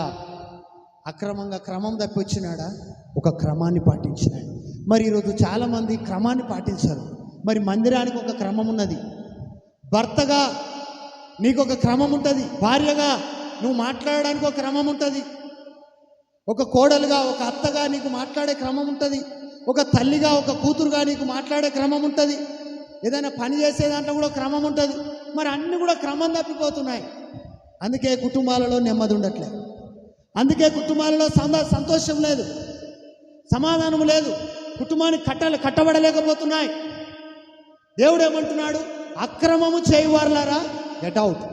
అక్రమంగా క్రమం తప్పి వచ్చినాడా, ఒక క్రమాన్ని పాటించినాడు. మరి ఈరోజు చాలామంది క్రమాన్ని పాటించారు. మరి మందిరానికి ఒక క్రమం ఉన్నది, భర్తగా నీకు ఒక క్రమం ఉంటుంది, భార్యగా నువ్వు మాట్లాడడానికి ఒక క్రమం ఉంటుంది, ఒక కోడలుగా, ఒక అత్తగా నీకు మాట్లాడే క్రమం ఉంటుంది, ఒక తల్లిగా, ఒక కూతురుగా నీకు మాట్లాడే క్రమం ఉంటుంది, ఏదైనా పని చేసే దాంట్లో కూడా క్రమం ఉంటుంది. మరి అన్నీ కూడా క్రమం తప్పిపోతున్నాయి. అందుకే కుటుంబాలలో నెమ్మది ఉండట్లేదు. అందుకే కుటుంబాలలో సంతోషం లేదు, సమాధానం లేదు, కుటుంబానికి కట్టబడలేకపోతున్నాయి. దేవుడు ఏమంటున్నాడు? అక్రమము చేయవారులారా గెట్ అవుట్.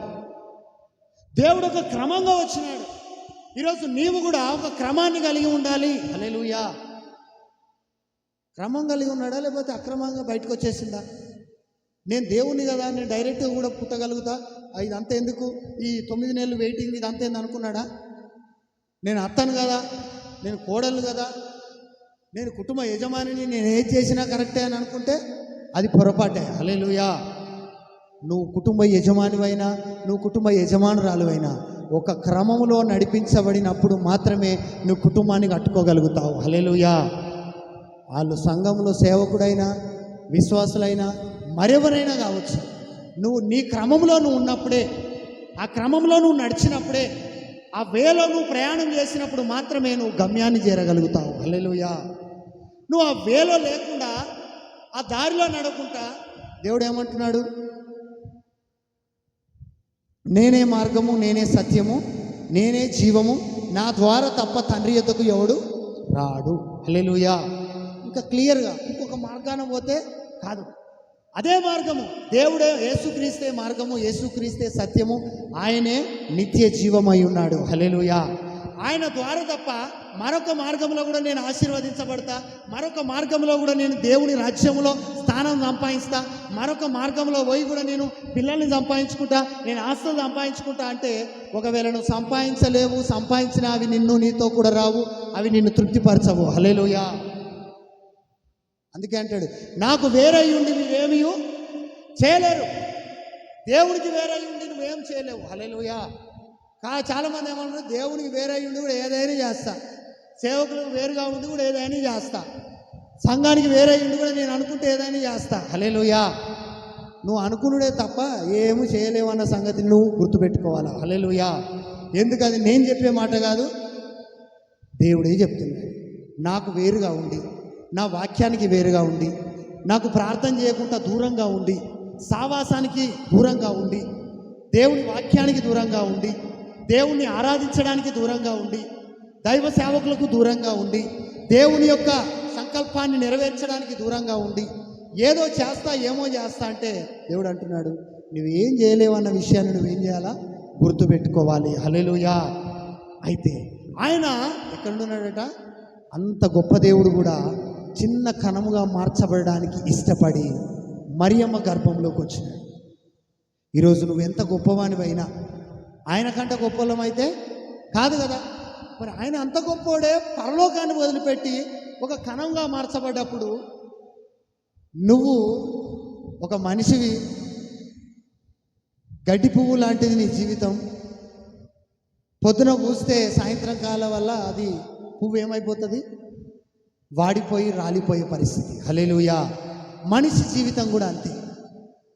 దేవుడు ఒక క్రమంగా వచ్చినాడు. ఈరోజు నీవు కూడా ఒక క్రమాన్ని కలిగి ఉండాలి. హల్లెలూయా. క్రమం కలిగి ఉన్నాడా, లేకపోతే అక్రమంగా బయటకు వచ్చేసిందా? నేను దేవుణ్ణి కదా, నేను డైరెక్ట్గా కూడా పుట్టగలుగుతా, ఇదంతా ఎందుకు, ఈ 9 నెలలు వెయిటింగ్ ఇదంతా ఏంది అనుకున్నాడా? నేను అత్తను కదా, నేను కోడలు కదా, నేను కుటుంబ యజమానిని, నేను ఏది చేసినా కరెక్టే అని అనుకుంటే అది పొరపాటే. హల్లెలూయా. నువ్వు కుటుంబ యజమానివైనా, నువ్వు కుటుంబ యజమానురాలువైనా ఒక క్రమంలో నడిపించబడినప్పుడు మాత్రమే నువ్వు కుటుంబాన్ని కట్టుకోగలుగుతావు. హల్లెలూయా. వాళ్ళు సంఘంలో సేవకుడైనా, విశ్వాసులైనా, మరెవరైనా కావచ్చు, నువ్వు నీ క్రమంలో నువ్వు ఉన్నప్పుడే, ఆ క్రమంలో నువ్వు నడిచినప్పుడే, ఆ వేలో నువ్వు ప్రయాణం చేసినప్పుడు మాత్రమే నువ్వు గమ్యాన్ని చేరగలుగుతావు. హల్లెలూయా. నువ్వు ఆ వేలో లేకుండా, ఆ దారిలో నడకుండా, దేవుడు ఏమంటున్నాడు? నేనే మార్గము, నేనే సత్యము, నేనే జీవము, నా ద్వారా తప్ప తండ్రి యొద్దకు ఎవడు రాడు. హల్లెలూయా. ఇంకా క్లియర్గా ఇంకొక మార్గాన పోతే కాదు, అదే మార్గము. దేవుడే, యేసుక్రీస్తే మార్గము, యేసుక్రీస్తే సత్యము, ఆయనే నిత్య జీవమై ఉన్నాడు. హల్లెలూయా. ఆయన ద్వారా తప్ప మరొక మార్గంలో కూడా నేను ఆశీర్వదించబడతా, మరొక మార్గంలో కూడా నేను దేవుని రాజ్యంలో స్థానం సంపాదిస్తా, మరొక మార్గంలో పోయి కూడా నేను పిల్లల్ని సంపాదించుకుంటా, నేను ఆస్తులు సంపాదించుకుంటా అంటే, ఒకవేళ నువ్వు సంపాదించలేవు, సంపాదించిన అవి నీతో కూడా రావు, అవి నిన్ను తృప్తిపరచవు. హల్లెలూయా. అందుకే అంటాడు, నాకు వేరై ఉండి నువ్వేమీ చేయలేరు. దేవుడికి వేరై ఉండి నువ్వేం చేయలేవు. హల్లెలూయా. చాలామంది ఏమంటారు, దేవునికి వేరై ఉండి కూడా ఏదైనా చేస్తా, సేవకులకు వేరుగా ఉండి కూడా ఏదైనా చేస్తా, సంఘానికి వేరై ఉండి కూడా నేను అనుకుంటే ఏదైనా చేస్తా. హల్లెలూయా. నువ్వు అనుకునుడే తప్ప ఏమీ చేయలేవు అన్న సంగతిని నువ్వు గుర్తుపెట్టుకోవాలా. హల్లెలూయా. ఎందుకది నేను చెప్పే మాట కాదు, దేవుడే చెప్తున్నాడు. నాకు వేరుగా ఉండి, నా వాక్యానికి వేరుగా ఉండి, నాకు ప్రార్థన చేయకుండా దూరంగా ఉండి, సావాసానికి దూరంగా ఉండి, దేవుని వాక్యానికి దూరంగా ఉండి, దేవుణ్ణి ఆరాధించడానికి దూరంగా ఉండి, దైవ సేవకులకు దూరంగా ఉండి, దేవుని యొక్క సంకల్పాన్ని నెరవేర్చడానికి దూరంగా ఉండి, ఏదో చేస్తా ఏమో చేస్తా అంటే దేవుడు అంటున్నాడు, నువ్వేం చేయలేవు అన్న విషయాన్ని నువ్వేం చేయాలా, గుర్తుపెట్టుకోవాలి. హల్లెలూయా. అయితే ఆయన ఎక్కడున్నాడట? అంత గొప్ప దేవుడు కూడా చిన్న కణముగా మార్చబడడానికి ఇష్టపడి మరియమ్మ గర్భంలోకి వచ్చినాడు. ఈరోజు నువ్వు ఎంత గొప్పవానివైనా ఆయన కంటే గొప్పలమైతే కాదు కదా. మరి ఆయన అంత గొప్పోడే పరలోకాన్ని వదిలిపెట్టి ఒక కణంగా మార్చబడ్డప్పుడు నువ్వు ఒక మనిషివి, గడ్డి పువ్వు లాంటిది నీ జీవితం. పొద్దున పూస్తే సాయంత్రం కాలం వల్ల అది పువ్వు ఏమైపోతుంది? వాడిపోయి రాలిపోయే పరిస్థితి. హల్లెలూయా. మనిషి జీవితం కూడా అంతే.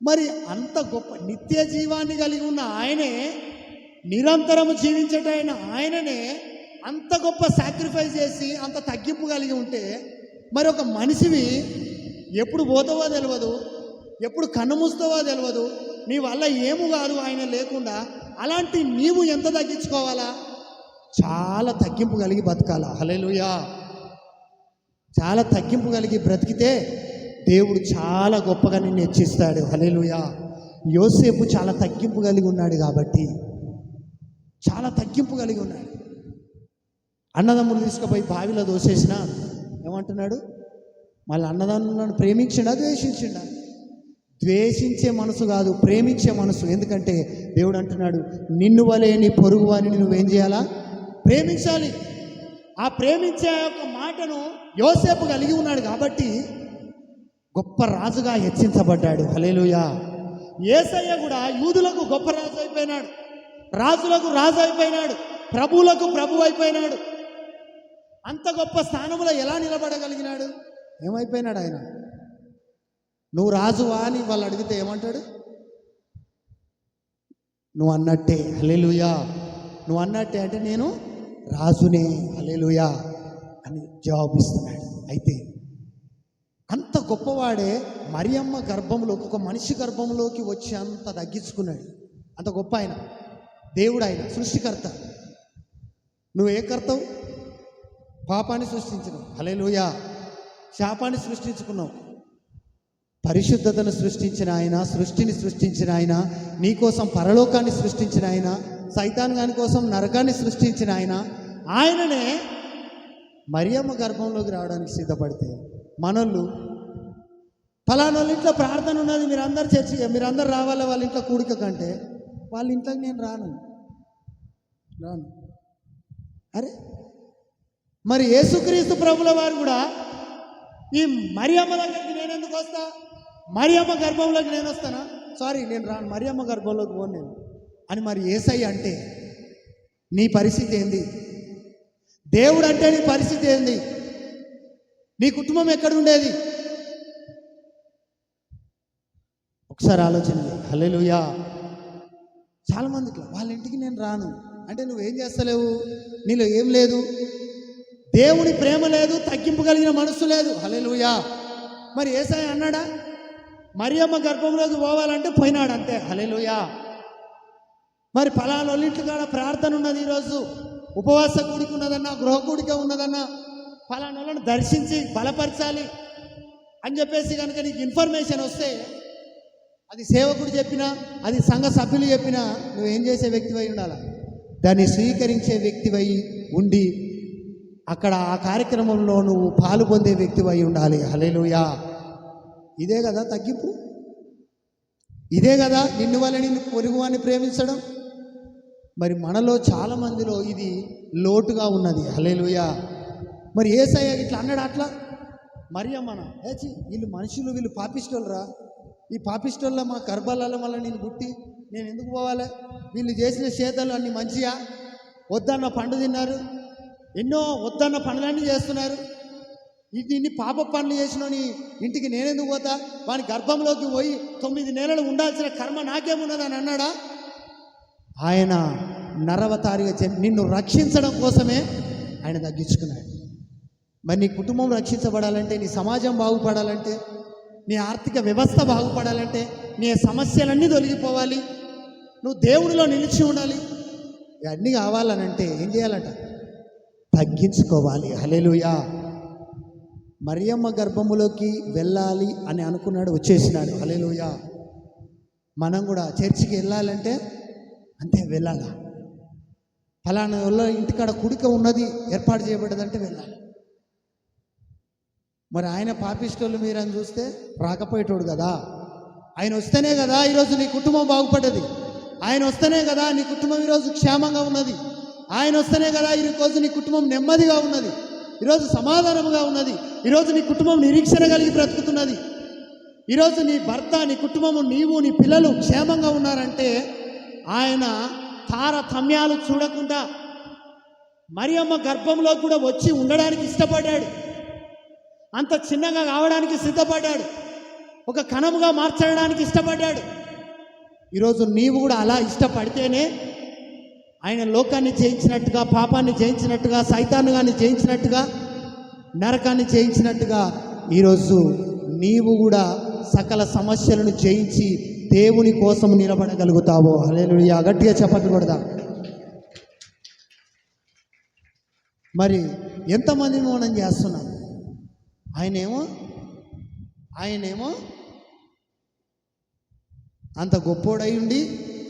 మరి అంత గొప్ప నిత్య జీవాన్ని కలిగి ఉన్న ఆయనే, నిరంతరము జీవించేటైన ఆయననే అంత గొప్ప సాక్రిఫైస్ చేసి అంత తగ్గింపు కలిగి ఉంటే, మరి ఒక మనిషివి ఎప్పుడు పోతావో తెలియదు, ఎప్పుడు కన్ను మూస్తావో తెలియదు, నీ వల్ల ఏము కాదు ఆయన లేకుండా. అలాంటి నీవు ఎంత తగ్గించుకోవాలా? చాలా తగ్గింపు కలిగి బతకాలా. హల్లెలూయా. చాలా తగ్గింపు కలిగి బ్రతికితే దేవుడు చాలా గొప్పగా నిన్ను హెచ్చిస్తాడు. హల్లెలూయా. యోసేపు చాలా తగ్గింపు కలిగి ఉన్నాడు కాబట్టి, చాలా తగ్గింపు కలిగి ఉన్నాడు. అన్నదమ్ములు తీసుకుపోయి బావిలో దోసేసిన ఏమంటున్నాడు? మళ్ళీ అన్నదమ్ములను ప్రేమించిండా, ద్వేషించిండా? ద్వేషించే మనసు కాదు, ప్రేమించే మనసు. ఎందుకంటే దేవుడు అంటున్నాడు, నిన్ను వలే నీ పొరుగు వారిని నువ్వేం చేయాలా? ప్రేమించాలి. ఆ ప్రేమించే యొక్క మాటను యోసేపు కలిగి ఉన్నాడు కాబట్టి గొప్ప రాజుగా హెచ్చించబడ్డాడు. హల్లెలూయా. యేసయ్య కూడా యూదులకు గొప్ప రాజు అయిపోయినాడు, రాజులకు రాజు అయిపోయినాడు, ప్రభువులకు ప్రభు అయిపోయినాడు. అంత గొప్ప స్థానంలో ఎలా నిలబడగలిగినాడు? ఏమైపోయినాడు ఆయన? నువ్వు రాజువా అని వాళ్ళు అడిగితే ఏమంటాడు? నువ్వు అన్నట్టే. హల్లెలూయా. నువ్వు అన్నట్టే అంటే నేను రాజునే. హల్లెలూయా అని జవాబిస్తున్నాడు. అయితే అంత గొప్పవాడే మరియమ్మ గర్భంలోకి, ఒక మనిషి గర్భంలోకి వచ్చి అంత తగ్గించుకున్నాడు. అంత గొప్ప ఆయన. దేవుడు ఆయన సృష్టికర్త. నువ్వు ఏ కర్తవు? పాపాన్ని సృష్టించినావు, హల్లెలూయా. శాపాన్ని సృష్టించుకున్నావు. పరిశుద్ధతను సృష్టించిన ఆయన, సృష్టిని సృష్టించిన ఆయన, నీకోసం పరలోకాన్ని సృష్టించిన ఆయన, సైతాన్ గాని కోసం నరకాన్ని సృష్టించిన ఆయన, ఆయననే మరియమ్మ గర్భంలోకి రావడానికి సిద్ధపడితే మనోళ్ళు ఫలానా ఇంట్లో ప్రార్థన ఉన్నది, మీరందరూ రావాలి వాళ్ళ ఇంట్లో కూడిక కంటే, వాళ్ళ ఇంట్లోకి నేను రాను. అరే మరి యేసుక్రీస్తు ప్రభుల వారు కూడా ఈ మరియమ్మ దగ్గరికి నేను ఎందుకు వస్తా? మరియమ్మ గర్భంలోకి నేను వస్తానా? సారీ, నేను రాను, మరియమ్మ గర్భంలోకి పోను నేను అని మరి యేసయ్య అంటే నీ పరిస్థితి ఏంది? దేవుడు అంటే నీ పరిస్థితి ఏంది? నీ కుటుంబం ఎక్కడ ఉండేది? ఒకసారి ఆలోచన. హల్లెలూయా. చాలామంది ఇట్లా వాళ్ళ ఇంటికి నేను రాను అంటే నువ్వేం చేస్తలేవు, నీలో ఏం లేదు, దేవుని ప్రేమ లేదు, తగ్గింపు కలిగిన మనస్సు లేదు. హల్లెలూయా. మరి యేసయ్య అన్నాడా? మరియమ్మ గర్భంలోకి పోవాలంటే పోయినాడు అంతే. హల్లెలూయా. మరి ఫలానా వాళ్ళింటి కాడ ప్రార్థన ఉన్నది, ఈరోజు ఉపవాస కూడిక ఉన్నదన్నా, గృహ కూడిక ఉన్నదన్నా, ఫలానా వాళ్ళని దర్శించి బలపరచాలి అని చెప్పేసి కనుక నీకు ఇన్ఫర్మేషన్ వస్తే, అది సేవకుడు చెప్పినా, అది సంఘ సభ్యులు చెప్పినా, నువ్వేం చేసే వ్యక్తివై ఉండాలి? దాన్ని స్వీకరించే వ్యక్తివై ఉండి అక్కడ ఆ కార్యక్రమంలో నువ్వు పాలు పొందే వ్యక్తివై ఉండాలి. హల్లెలూయా. ఇదే కదా తగ్గింపు, ఇదే కదా నిన్ను వల్ల నిన్ను పొరుగువాన్ని ప్రేమించడం. మరి మనలో చాలామందిలో ఇది లోటుగా ఉన్నది. హల్లెలూయా. మరి యేసయ్య ఇట్లా అన్నాడు, అట్లా మరియమ్మన ఏచి వీళ్ళు మనుషులు, వీళ్ళు పాపిస్టోళ్ళరా, ఈ పాపిస్టోళ్ళ మా గర్భాలలో మళ్ళీ నేను పుట్టి నేను ఎందుకు పోవాలి? వీళ్ళు చేసిన చేతలు అన్నీ మంచిగా, వద్దన్న పండు తిన్నారు, ఎన్నో వద్దన్న పనులన్నీ చేస్తున్నారు, ఇన్ని పాప పనులు చేసినోని ఇంటికి నేనెందుకు పోతా? వాని గర్భంలోకి పోయి 9 నెలలు ఉండాల్సిన కర్మ నాకేమున్నదని అన్నాడా? ఆయన నరవతారిగా నిన్ను రక్షించడం కోసమే ఆయన తగ్గించుకున్నాడు. మరి నీ కుటుంబం రక్షించబడాలంటే, నీ సమాజం బాగుపడాలంటే, నీ ఆర్థిక వ్యవస్థ బాగుపడాలంటే, నీ సమస్యలన్నీ తొలగిపోవాలి, నువ్వు దేవుడిలో నిలిచి ఉండాలి, ఇవన్నీ కావాలనంటే ఏం చేయాలంట? తగ్గించుకోవాలి. హల్లెలూయా. మరియమ్మ గర్భములోకి వెళ్ళాలి అని అనుకున్నాడు, వచ్చేసినాడు. హల్లెలూయా. మనం కూడా చర్చికి వెళ్ళాలంటే అంతే, వెళ్ళాలా? ఫలానా వాళ్ళ ఇంటికాడ కుడిక ఉన్నది, ఏర్పాటు చేయబడ్డదంటే వెళ్ళాలి. మరి ఆయన పాపిస్టోళ్ళు మీరని చూస్తే రాకపోయేటోడు కదా. ఆయన వస్తేనే కదా ఈరోజు నీ కుటుంబం బాగుపడ్డది. ఆయన వస్తేనే కదా నీ కుటుంబం ఈరోజు క్షేమంగా ఉన్నది. ఆయన వస్తేనే కదా ఈరోజు నీ కుటుంబం నెమ్మదిగా ఉన్నది, ఈరోజు సమాధానముగా ఉన్నది, ఈరోజు నీ కుటుంబం నిరీక్షణ కలిగి బ్రతుకుతున్నది. ఈరోజు నీ భర్త, నీ కుటుంబము, నీవు, నీ పిల్లలు క్షేమంగా ఉన్నారంటే ఆయన తారతమ్యాలు చూడకుండా మరియమ్మ గర్భంలో కూడా వచ్చి ఉండడానికి ఇష్టపడ్డాడు. అంత చిన్నగా కావడానికి సిద్ధపడ్డాడు, ఒక కణముగా మార్చడానికి ఇష్టపడ్డాడు. ఈరోజు నీవు కూడా అలా ఇష్టపడితేనే ఆయన లోకాన్ని జయించినట్టుగా, పాపాన్ని జయించినట్టుగా, సైతానుగాన్ని జయించినట్టుగా, నరకాన్ని జయించినట్టుగా ఈరోజు నీవు కూడా సకల సమస్యలను జయించి దేవుని కోసం నిలబడగలుగుతావు. హల్లెలూయా. గట్టిగా చప్పట్లు కొడదాం. మరి ఎంతమంది మౌనం చేస్తున్నాం? ఆయనేమో అంత గొప్పోడై ఉండి,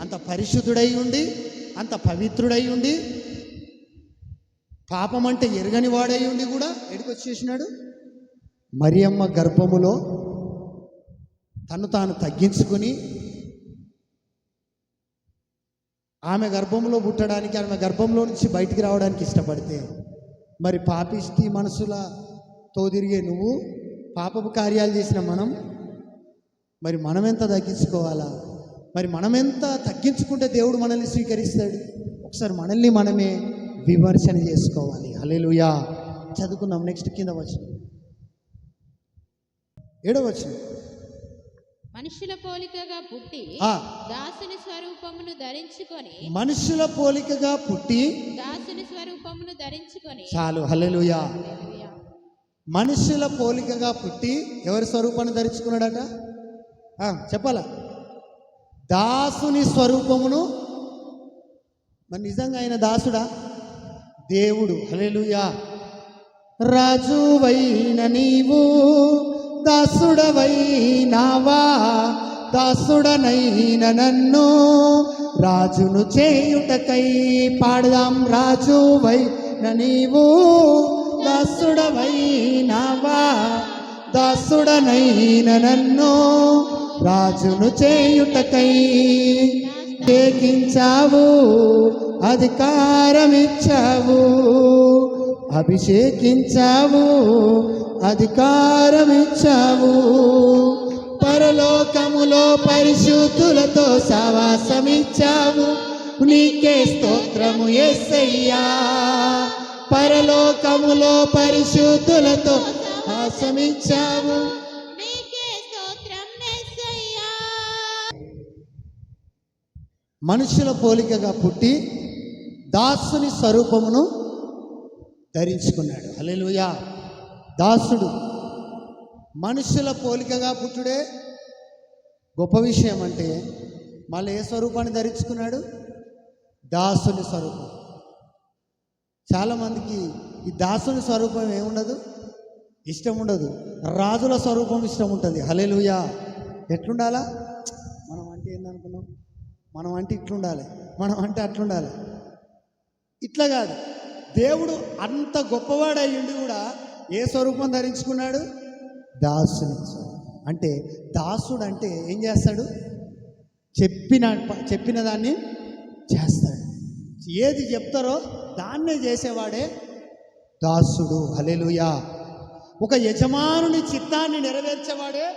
అంత పరిశుద్ధుడై ఉండి, అంత పవిత్రుడై ఉండి, పాపం అంటే ఎరగని వాడై ఉండి కూడా ఎడికొచ్చేసినాడు. మరియమ్మ గర్భములో తను తాను తగ్గించుకుని ఆమె గర్భంలో పుట్టడానికి, ఆమె గర్భంలో నుంచి బయటికి రావడానికి ఇష్టపడితే, మరి పాపిష్టి మనసులతో తిరిగే నువ్వు, పాపపు కార్యాలు చేసిన మరి మనం ఎంత తగ్గించుకోవాలా? మరి మనం ఎంత తగ్గించుకుంటే దేవుడు మనల్ని స్వీకరిస్తాడు? ఒకసారి మనల్ని మనమే విమర్శన చేసుకోవాలి. హల్లెలూయా. చదువుకుందాం. నెక్స్ట్ కింద వచ్చిన 7వ వచనం. మనుషుల పోలికగా పుట్టి దాసుని స్వరూపమును ధరించుకొని, మనుషుల పోలికగా పుట్టి దాసుని స్వరూపమును ధరించుకొని. చాలు. హల్లెలూయా. మనుషుల పోలికగా పుట్టి ఎవరి స్వరూపాన్ని ధరించుకున్నాడట? చెప్పాలా? దాసుని స్వరూపమును మరి నిజంగా ఆయన దాసుడా? దేవుడు. హల్లెలూయా. రాజువైన నీవు దాసుడవైనావా, దాసుడనైన నన్ను రాజును చేయుటకై పాడదాం. రాజువైన నీవు దాసుడవైనావా, దాసుడనైన నన్ను రాజును చేయుటకై అభిషేకించావు, అధికారమిచ్చావు, అభిషేకించావు, అధికారమిచ్చావు. పరలోకములో పరిశుద్ధులతో సవాసమిచ్చావు. నీకే స్తోత్రము యేసయ్యా. పరలోకములో పరిశుద్ధులతో సవాసమిచ్చావు. మనుషుల పోలికగా పుట్టి దాసుని స్వరూపమును ధరించుకున్నాడు. హల్లెలూయా. దాసుడు మనుషుల పోలికగా పుట్టుడే గొప్ప విషయం. అంటే మళ్ళీ ఏ స్వరూపాన్ని ధరించుకున్నాడు? దాసుని స్వరూపం. చాలామందికి ఈ దాసుని స్వరూపం ఏముండదు, ఇష్టం ఉండదు. రాజుల స్వరూపం ఇష్టం ఉంటుంది. హల్లెలూయా. ఎట్లుండాలా? మనం అంటే ఏందనుకున్నాం? మనం అంటే ఇట్లుండాలి, మనం అంటే అట్లుండాలి. ఇట్లా కాదు. దేవుడు అంత గొప్పవాడయ్యుండి కూడా ఏ స్వరూపం ధరించుకున్నాడు? దాసుని స్వరూపం. అంటే దాసుడు అంటే ఏం చేస్తాడు? చెప్పిన దాన్ని చేస్తాడు. ఏది చెప్తారో దాన్నే చేసేవాడే దాసుడు. హల్లెలూయా. ఒక యజమానుని చిత్తాన్ని నెరవేర్చేవాడే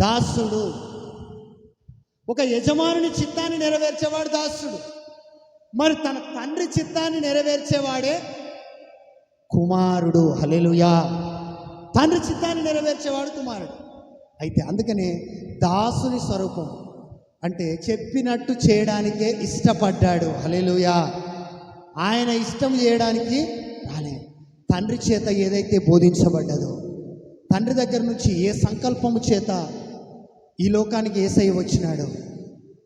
దాసుడు. ఒక యజమానుని చిత్తాన్ని నెరవేర్చేవాడు దాసుడు. మరి తన తండ్రి చిత్తాన్ని నెరవేర్చేవాడే కుమారుడు. హల్లెలూయా. తండ్రి చిత్తాన్ని నెరవేర్చేవాడు కుమారుడు. అయితే అందుకనే దాసుని స్వరూపం అంటే చెప్పినట్టు చేయడానికే ఇష్టపడ్డాడు. హల్లెలూయా. ఆయన ఇష్టం చేయడానికి రాలే. తండ్రి చేత ఏదైతే బోధించబడ్డదో, తండ్రి దగ్గర నుంచి ఏ సంకల్పము చేత ఈ లోకానికి యేసయ్య వచ్చినాడో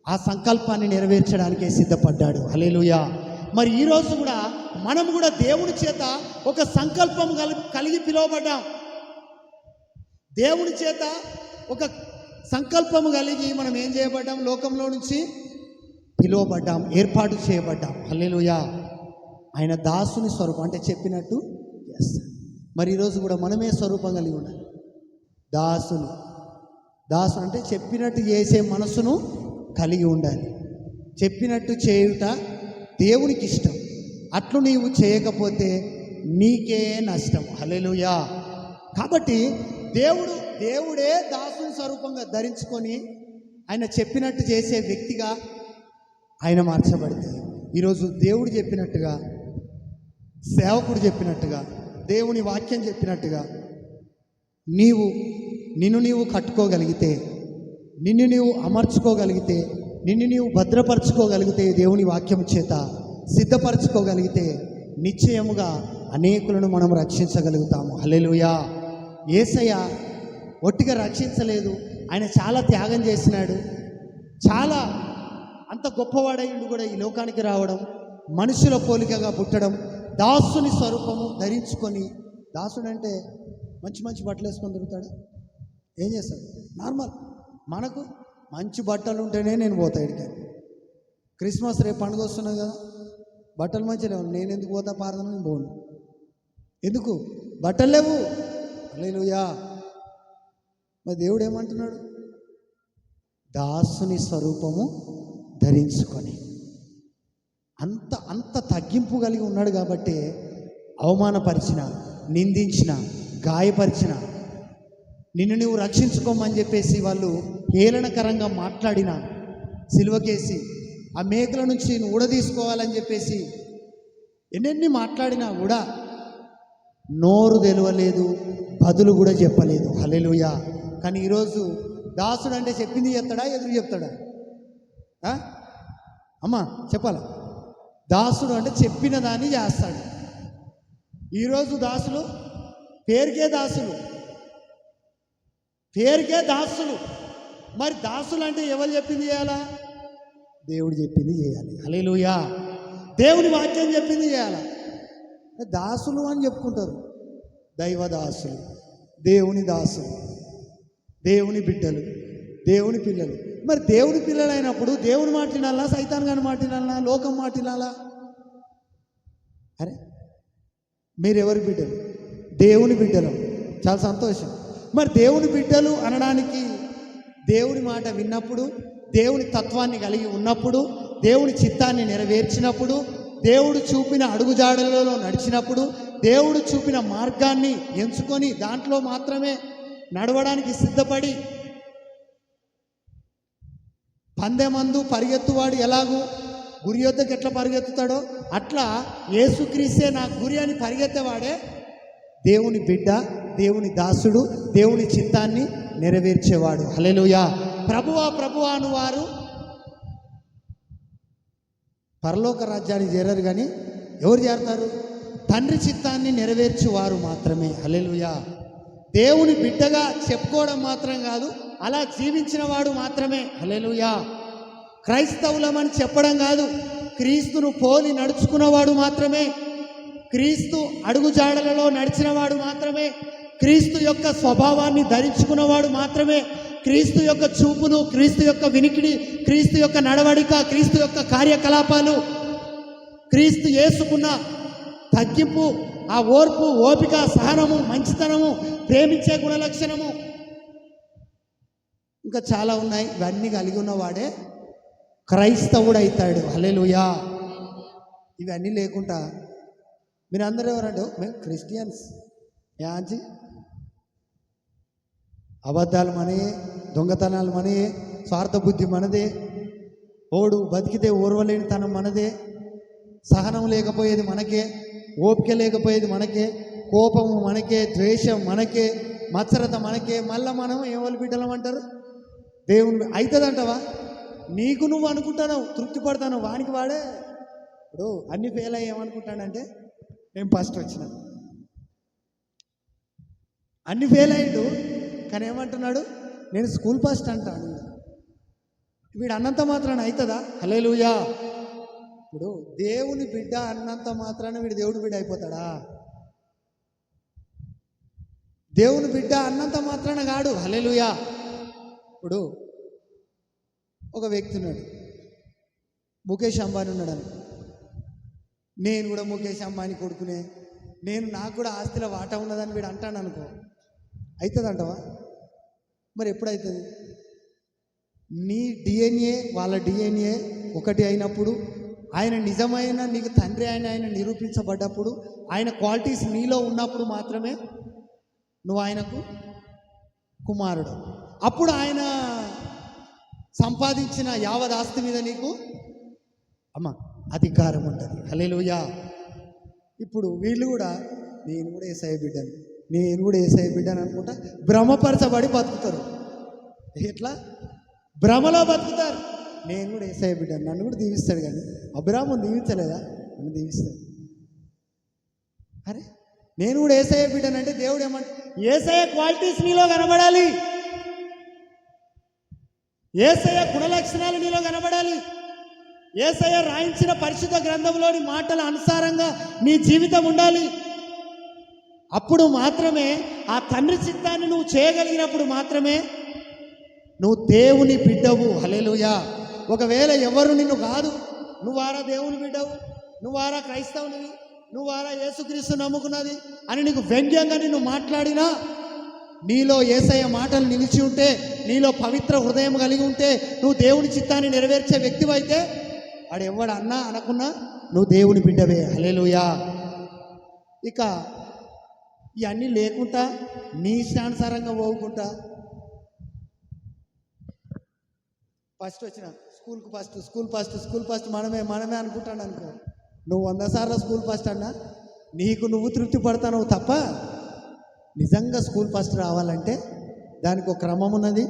ఆ సంకల్పాన్ని నెరవేర్చడానికే సిద్ధపడ్డాడు. హల్లెలూయా. మరి ఈరోజు కూడా మనం కూడా దేవుని చేత ఒక సంకల్పం కలిగి పిలువబడ్డాం. దేవుని చేత ఒక సంకల్పము కలిగి మనం ఏం చేయబడ్డాం? లోకంలో నుంచి పిలువబడ్డాం, ఏర్పాటు చేయబడ్డాం. హల్లెలూయా. ఆయన దాసుని స్వరూపం అంటే చెప్పినట్టు చేస్తాడు. మరి ఈరోజు కూడా మనమే స్వరూపం కలిగి ఉండాలి. దాసుని. దాసుడు అంటే చెప్పినట్టు చేసే మనసును కలిగి ఉండాలి. చెప్పినట్టు చేయుట దేవునికి ఇష్టం. అట్లు నీవు చేయకపోతే నీకే నష్టం. హల్లెలూయా. కాబట్టి దేవుడే దాసుని స్వరూపంగా ధరించుకొని ఆయన చెప్పినట్టు చేసే వ్యక్తిగా ఆయన మార్చబడితే ఈరోజు దేవుడు చెప్పినట్టుగా, సేవకుడు చెప్పినట్టుగా, దేవుని వాక్యం చెప్పినట్టుగా నిన్ను నీవు కట్టుకోగలిగితే, నిన్ను నీవు అమర్చుకోగలిగితే, నిన్ను నీవు భద్రపరచుకోగలిగితే, దేవుని వాక్యం చేత సిద్ధపరచుకోగలిగితే నిశ్చయముగా అనేకులను మనం రక్షించగలుగుతాము. హల్లెలూయా. యేసయ్య ఒట్టిగా రక్షించలేదు. ఆయన చాలా త్యాగం చేసినాడు. చాలా అంత గొప్పవాడయ్యుడు కూడా ఈ లోకానికి రావడం, మనుషుల పోలికగా పుట్టడం, దాసుని స్వరూపము ధరించుకొని. దాసుడు అంటే మంచి మంచి బట్టలు వేసుకొని తిరుగుతాడు. ఏం చేస్తాడు? నార్మల్. మనకు మంచి బట్టలు ఉంటేనే నేను పోతా ఇక్కడికి. క్రిస్మస్ రేపు పండుగ వస్తున్నది కదా, బట్టలు మంచిగా లేవు. నేను ఎందుకు పోతా? పారదను. నేను పోను. ఎందుకు? బట్టలు లేవు. హల్లెలూయా. మరి దేవుడు ఏమంటున్నాడు? దాసుని స్వరూపము ధరించుకొని. అంత తగ్గింపు కలిగి ఉన్నాడు కాబట్టి అవమానపరిచిన, నిందించిన, గాయపరిచిన, నిన్ను నువ్వు రక్షించుకోమని చెప్పేసి వాళ్ళు హేళనకరంగా మాట్లాడిన, సిలువకేసి ఆ మేకల నుంచి నువ్వు ఊడదీసుకోవాలని చెప్పేసి ఎన్నెన్ని మాట్లాడినా కూడా నోరు తెలవలేదు, బదులు కూడా చెప్పలేదు. హల్లెలూయా. కానీ ఈరోజు దాసుడు అంటే చెప్పింది చెప్తాడా, ఎదురు చెప్తాడా? అమ్మా చెప్పాలా? దాసుడు అంటే చెప్పిన దాన్ని చేస్తాడు. ఈరోజు దాసులు పేరుకే దాసులు, పేరుకే దాసులు. మరి దాసులు అంటే ఎవరు చెప్పింది చేయాలా? దేవుడు చెప్పింది చేయాలి. హల్లెలూయా. దేవుని వాక్యం చెప్పింది చేయాలి. దాసులు అని చెప్పుకుంటారు. దైవదాసులు, దేవుని దాసులు, దేవుని బిడ్డలు, దేవుని పిల్లలు. మరి దేవుని పిల్లలు అయినప్పుడు దేవుని మాట వినాలా, సైతాన్ గాని మాట వినాలా, లోకం మాట వినాలా? అరే మీరెవరి బిడ్డలు? దేవుని బిడ్డలు. చాలా సంతోషం. మరి దేవుని బిడ్డలు అనడానికి దేవుని మాట విన్నప్పుడు, దేవుని తత్వాన్ని కలిగి ఉన్నప్పుడు, దేవుని చిత్తాన్ని నెరవేర్చినప్పుడు, దేవుడు చూపిన అడుగుజాడలలో నడిచినప్పుడు, దేవుడు చూపిన మార్గాన్ని ఎంచుకొని దాంట్లో మాత్రమే నడవడానికి సిద్ధపడి, పందెమందు పరిగెత్తువాడు ఎలాగూ గురి యొద్దకు ఎట్లా పరిగెత్తుతాడో అట్లా యేసుక్రీస్తే నా గురి అని పరిగెత్తేవాడే దేవుని బిడ్డ, దేవుని దాసుడు, దేవుని చిత్తాన్ని నెరవేర్చేవాడు. హల్లెలూయా. ప్రభువా ప్రభువా అను వారు పరలోక రాజ్యానికి చేరరు, కానీ ఎవరు చేరతారు? తండ్రి చిత్తాన్ని నెరవేర్చేవారు మాత్రమే. హల్లెలూయా. దేవుని బిడ్డగా చెప్పుకోవడం మాత్రం కాదు, అలా జీవించిన వాడు మాత్రమే. హల్లెలూయా. క్రైస్తవులమని చెప్పడం కాదు, క్రీస్తును పోలి నడుచుకున్నవాడు మాత్రమే, క్రీస్తు అడుగుజాడలలో నడిచినవాడు మాత్రమే, క్రీస్తు యొక్క స్వభావాన్ని ధరించుకున్నవాడు మాత్రమే, క్రీస్తు యొక్క చూపులు, క్రీస్తు యొక్క వినికిడి, క్రీస్తు యొక్క నడవడిక, క్రీస్తు యొక్క కార్యకలాపాలు, క్రీస్తు యేసుకున్న తగ్గింపు, ఆ ఓర్పు, ఓపిక, సహనము, మంచితనము, ప్రేమించే గుణలక్షణము, ఇంకా చాలా ఉన్నాయి. ఇవన్నీ కలిగి ఉన్నవాడే క్రైస్తవుడు అవుతాడు. హల్లెలూయా. ఇవన్నీ లేకుండా మీరందరూ ఎవరంటే మేము క్రిస్టియన్స్ యాంచి, అబద్ధాలు మనయే, దొంగతనాలు మనయే, స్వార్థ బుద్ధి మనదే, ఓడు బతికితే ఓర్వలేనితనం మనదే, సహనం లేకపోయేది మనకే, ఓపిక లేకపోయేది మనకే, కోపము మనకే, ద్వేషం మనకే, మత్సరత మనకే. మళ్ళీ మనం ఏమోళ్ళు బిడ్డలం అంటారు? దేవుని అవుతుందంటవా? నీకు నువ్వు అనుకుంటావు, తృప్తి పడతాను, వానికి వాడే. ఇప్పుడు అన్ని ఫెయిల్ అయ్యి ఏమనుకుంటాడంటే నేను ఫస్ట్ వచ్చిన, అన్ని ఫెయిల్ అయ్యిండు, కానీ ఏమంటున్నాడు? నేను స్కూల్ ఫస్ట్ అంటాడు. వీడు అన్నంత మాత్రాన అవుతుందా? హల్లెలూయా. ఇప్పుడు దేవుని బిడ్డ అన్నంత మాత్రాన వీడు దేవుని బిడ్డ అయిపోతాడా? దేవుని బిడ్డ అన్నంత మాత్రాన కాడు. హల్లెలూయా. ఇప్పుడు ఒక వ్యక్తి ఉన్నాడు, ముఖేష్ అంబానీ ఉన్నాడు అనుకో. నేను కూడా ముఖేష్ అంబానీ కొడుకునే, నాకు కూడా ఆస్తిలో వాటా ఉన్నదని వీడు అంటాను అనుకో, అవుతుంది అంటవా? మరి ఎప్పుడవుతుంది? నీ డిఎన్ఏ వాళ్ళ డిఎన్ఏ ఒకటి అయినప్పుడు, ఆయన నిజమైన నీకు తండ్రి ఆయన నిరూపించబడ్డప్పుడు, ఆయన క్వాలిటీస్ నీలో ఉన్నప్పుడు మాత్రమే నువ్వు ఆయనకు కుమారుడు. అప్పుడు ఆయన సంపాదించిన యావత్ ఆస్తి మీద నీకు అధికారం ఉంటుంది. హల్లెలూయా. ఇప్పుడు వీళ్ళు కూడా నేను కూడా యేసయ్య బిడ్డను అనుకుంటా భ్రమపరచబడి బతుకుతారు. ఎట్లా భ్రమలో బతుకుతారు? నేను కూడా యేసయ్య బిడ్డను, నన్ను కూడా దీవిస్తాడు. కానీ అబ్రాహామును దీవించలేదా? నన్ను దీవిస్తాడు. అరే నేను కూడా యేసయ్య బిడ్డను అంటే దేవుడు ఏమంటే యేసయ్య క్వాలిటీస్ నీలో కనబడాలి, యేసయ్య గుణలక్షణాలు నీలో కనబడాలి, యేసయ్య రాయించిన పరిశుద్ధ గ్రంథంలోని మాటల అనుసారంగా నీ జీవితం ఉండాలి. అప్పుడు మాత్రమే ఆ తండ్రి చిత్తాన్ని నువ్వు చేయగలిగినప్పుడు మాత్రమే నువ్వు దేవుని బిడ్డవు. హల్లెలూయా. ఒకవేళ ఎవరు నిన్ను కాదు, నువ్వారా దేవుని బిడ్డవు, నువ్వారా క్రైస్తవునివి, నువ్వారా యేసుక్రీస్తు నమ్ముకున్నది అని నీకు వ్యంగ్యంగా నిన్ను మాట్లాడినా, నీలో యేసయ్య మాటలు నిలిచి ఉంటే, నీలో పవిత్ర హృదయం కలిగి ఉంటే, నువ్వు దేవుని చిత్తాన్ని నెరవేర్చే వ్యక్తివైతే వాడు ఎవడు అన్నా అనకున్నా నువ్వు దేవుని బిడ్డవే. హల్లెలూయా. ఇక ఇవన్నీ లేకుండా నీ ఇష్టానుసారంగా పోవుకుంటా ఫస్ట్ వచ్చిన స్కూల్ ఫస్ట్ మనమే అనుకుంటాను అనుకో. నువ్వు 100 సార్లు స్కూల్ ఫస్ట్ అన్నా నీకు నువ్వు తృప్తి పడతావు తప్ప, నిజంగా స్కూల్ ఫస్ట్ రావాలంటే దానికి ఒక క్రమం ఉన్నది.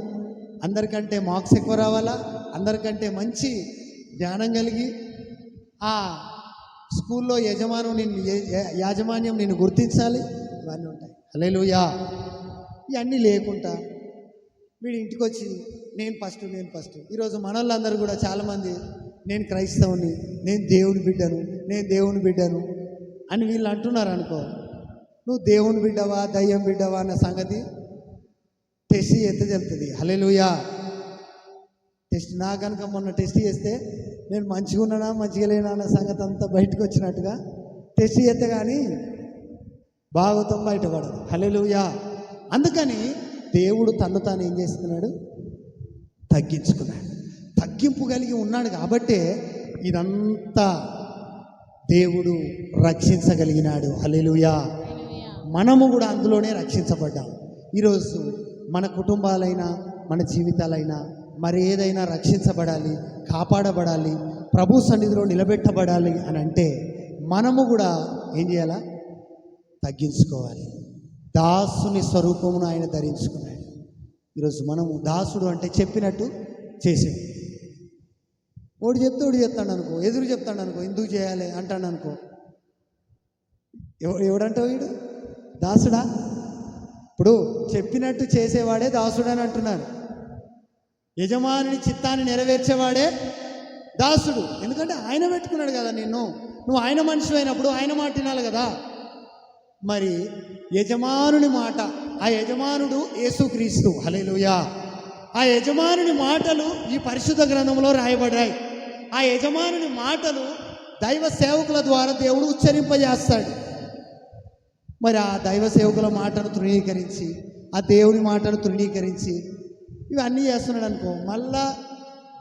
అందరికంటే మార్క్స్ ఎక్కువ రావాలా, అందరికంటే మంచి జ్ఞానం కలిగి ఆ స్కూల్లో యాజమాన్యం నిన్ను గుర్తించాలి, ఇవన్నీ ఉంటాయి. హల్లెలూయా. ఇవన్నీ లేకుండా వీడి ఇంటికి వచ్చి నేను ఫస్ట్. ఈరోజు మనోళ్ళందరూ కూడా చాలామంది నేను క్రైస్తవుని, నేను దేవుని బిడ్డను, నేను దేవుని బిడ్డను అని వీళ్ళు అంటున్నారు అనుకో, నువ్వు దేవుని బిడ్డవా దయ్యం బిడ్డవా అన్న సంగతి టెస్ట్ చేస్తే తెలుస్తుంది. హల్లెలూయా. టెస్ట్ నా కనుక మొన్న టెస్ట్ చేస్తే నేను మంచిగా ఉన్నానా మంచిగా లేనా అన్న సంగతి అంతా బయటకు వచ్చినట్టుగా టెస్ట్ చేస్తే కానీ భాగవతం బయటపడదు. హల్లెలూయా. అందుకని దేవుడు తను తాను ఏం చేస్తున్నాడు, తగ్గించుకున్నాడు. తగ్గింపు కలిగి ఉన్నాడు కాబట్టే ఇదంతా దేవుడు రక్షించగలిగినాడు. హల్లెలూయా. మనము కూడా అందులోనే రక్షించబడ్డాం. ఈరోజు మన కుటుంబాలైనా మన జీవితాలైనా మరి ఏదైనా రక్షించబడాలి, కాపాడబడాలి, ప్రభు సన్నిధిలో నిలబెట్టబడాలి అని అంటే మనము కూడా ఏం చేయాలా, తగ్గించుకోవాలి. దాసుని స్వరూపమును ఆయన ధరించుకున్నాడు. ఈరోజు మనము దాసుడు అంటే చెప్పినట్టు చేసాడు. ఓడి చెప్తే ఓడి చెప్తాడు అనుకో, ఎదురు చెప్తాడు అనుకో, ఎందుకు చేయాలి అంటాడు అనుకో, ఎవడంటావు వీడు దాసుడా? ఇప్పుడు చెప్పినట్టు చేసేవాడే దాసుడు అని అంటున్నాను. యజమానుని చిత్తాన్ని నెరవేర్చేవాడే దాసుడు. ఎందుకంటే ఆయన పెట్టుకున్నాడు కదా నిన్ను. నువ్వు ఆయన మనిషి అయినప్పుడు ఆయన మాట వినాలి కదా. మరి యజమానుని మాట, ఆ యజమానుడు యేసుక్రీస్తు. హల్లెలూయా. ఆ యజమానుని మాటలు ఈ పరిశుద్ధ గ్రంథంలో రాయబడ్డాయి. ఆ యజమానుని మాటలు దైవ సేవకుల ద్వారా దేవుడు ఉచ్చరింపజేస్తాడు. మరి ఆ దైవ సేవకుల మాటను తృణీకరించి, ఆ దేవుని మాటను తృణీకరించి ఇవన్నీ చేస్తున్నాడు అనుకో, మళ్ళా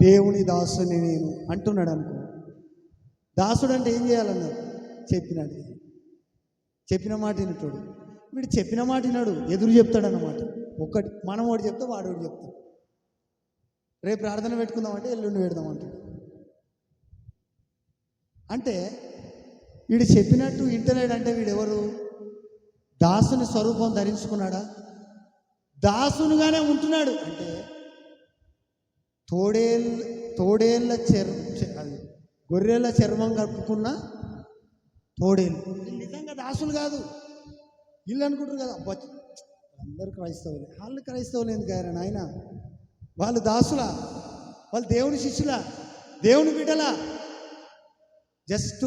దేవుని దాసుని నేను అంటున్నాడు అనుకో. దాసుడు అంటే ఏం చేయాలన్నారు, చెప్పినాడు, చెప్పిన మాట వినటోడు. వీడు చెప్పిన మాట విన్నాడు, ఎదురు చెప్తాడు అన్నమాట. ఒక్కటి మనం ఒకటి చెప్తే వాడు ఒకటి చెప్తాడు. రేపు ప్రార్థన పెట్టుకుందామంటే ఎల్లుండి పెడదామంటాడు. అంటే వీడు చెప్పినట్టు వింటలేడంటే వీడెవరు? దాసుని స్వరూపం ధరించుకున్నాడా? దాసునిగానే ఉంటున్నాడు అంటే తోడేళ్ళ అది గొర్రెల చర్మం కప్పుకున్న తోడేళ్ళు నిజంగా దాసులు కాదు. వీళ్ళు అనుకుంటారు కదా, అబ్బా అందరు క్రైస్తవులే, వాళ్ళు క్రైస్తవులు ఎందుకు ఆయన ఆయన, వాళ్ళు దాసులా, వాళ్ళు దేవుని శిష్యులా, దేవుని బిడ్డలా. జస్ట్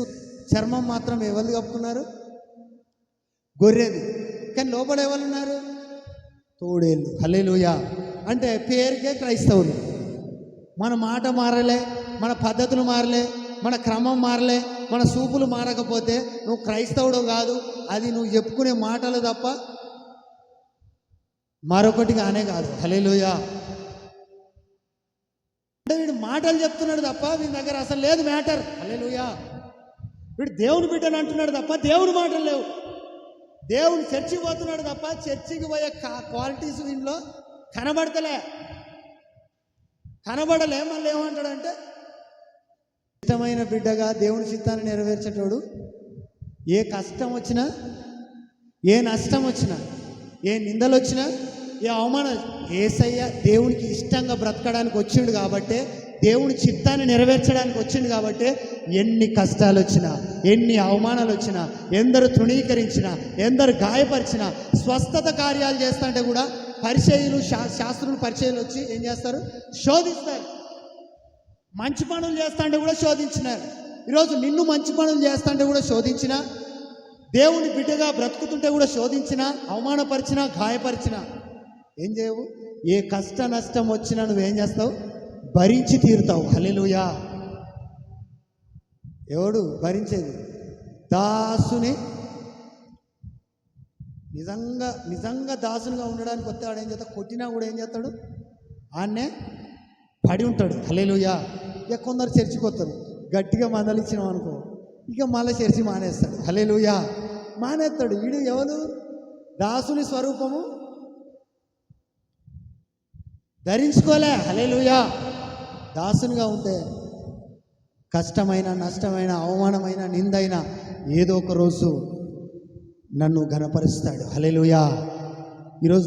చర్మం మాత్రం ఎవరు కప్పుకున్నారు? గొర్రెది. కానీ లోపల ఎవరు ఉన్నారు? తోడేళ్ళు. హల్లెలూయా. అంటే పేరుకే క్రైస్తవులు. మన మాట మారలే, మన పద్ధతులు మారలే, మన క్రమం మారలే, మన సూపులు మారకపోతే నువ్వు క్రైస్తవుడు కాదు. అది నువ్వు చెప్పుకునే మాటలు తప్ప మరొకటి కానే కాదు. హల్లెలూయా. అంటే వీడు మాటలు చెప్తున్నాడు తప్ప వీడి దగ్గర అసలు లేదు మ్యాటర్. హల్లెలూయా. వీడు దేవుని బిడ్డను అంటున్నాడు తప్ప దేవుని మాటలు లేవు. దేవుని చర్చికి పోతున్నాడు తప్ప చర్చికి పోయే క్వాలిటీస్ వీళ్ళలో కనబడలే. మళ్ళీ ఏమంటాడంటే ఇష్టమైన బిడ్డగా దేవుని చిత్తాన్ని నెరవేర్చేటోడు ఏ కష్టం వచ్చినా, ఏ నష్టం వచ్చినా, ఏ నిందలు వచ్చినా, ఏ అవమానం, యేసయ్య దేవునికి ఇష్టంగా బ్రతకడానికి వచ్చిండు కాబట్టే, దేవుని చిత్తాన్ని నెరవేర్చడానికి వచ్చిండు కాబట్టే ఎన్ని కష్టాలు వచ్చినా, ఎన్ని అవమానాలు వచ్చినా, ఎందరు తృణీకరించినా, ఎందరు గాయపరిచినా, స్వస్థత కార్యాలు చేస్తుంటే కూడా పరిచయులు శాస్త్రులు పరిచయులు వచ్చి ఏం చేస్తారు? శోధిస్తారు. మంచి పనులు చేస్తుంటే కూడా శోధించినారు. ఈరోజు నిన్ను మంచి పనులు చేస్తుంటే కూడా శోధించిన, దేవుని బిడ్డగా బ్రతుకుతుంటే కూడా శోధించిన, అవమానపరిచినా, గాయపరిచినా ఏం చేయవు? ఏ కష్ట నష్టం వచ్చినా నువ్వేం చేస్తావు? భరించి తీరుతావు. హల్లెలూయా. ఎవడు భరించేది? దాసుని. నిజంగా దాసునిగా ఉండడానికి వస్తే వాడు ఏం చేస్తాడు? కొట్టినా కూడా ఏం చేస్తాడు? ఆన్నే పడి ఉంటాడు. హల్లెలూయా. ఇక కొందరు చర్చికి వస్తారు, గట్టిగా మందలిచ్చినాం అనుకో, ఇక మళ్ళీ చర్చి మానేస్తాడు. హల్లెలూయా. మానేస్తాడు. వీడు ఎవరు? దాసుని స్వరూపము ధరించుకోలే. హల్లెలూయా. దాసునిగా ఉంటే కష్టమైన, నష్టమైన, అవమానమైన, నిందైన ఏదో ఒక రోజు నన్ను ఘనపరుస్తాడు. హల్లెలూయా. ఈరోజు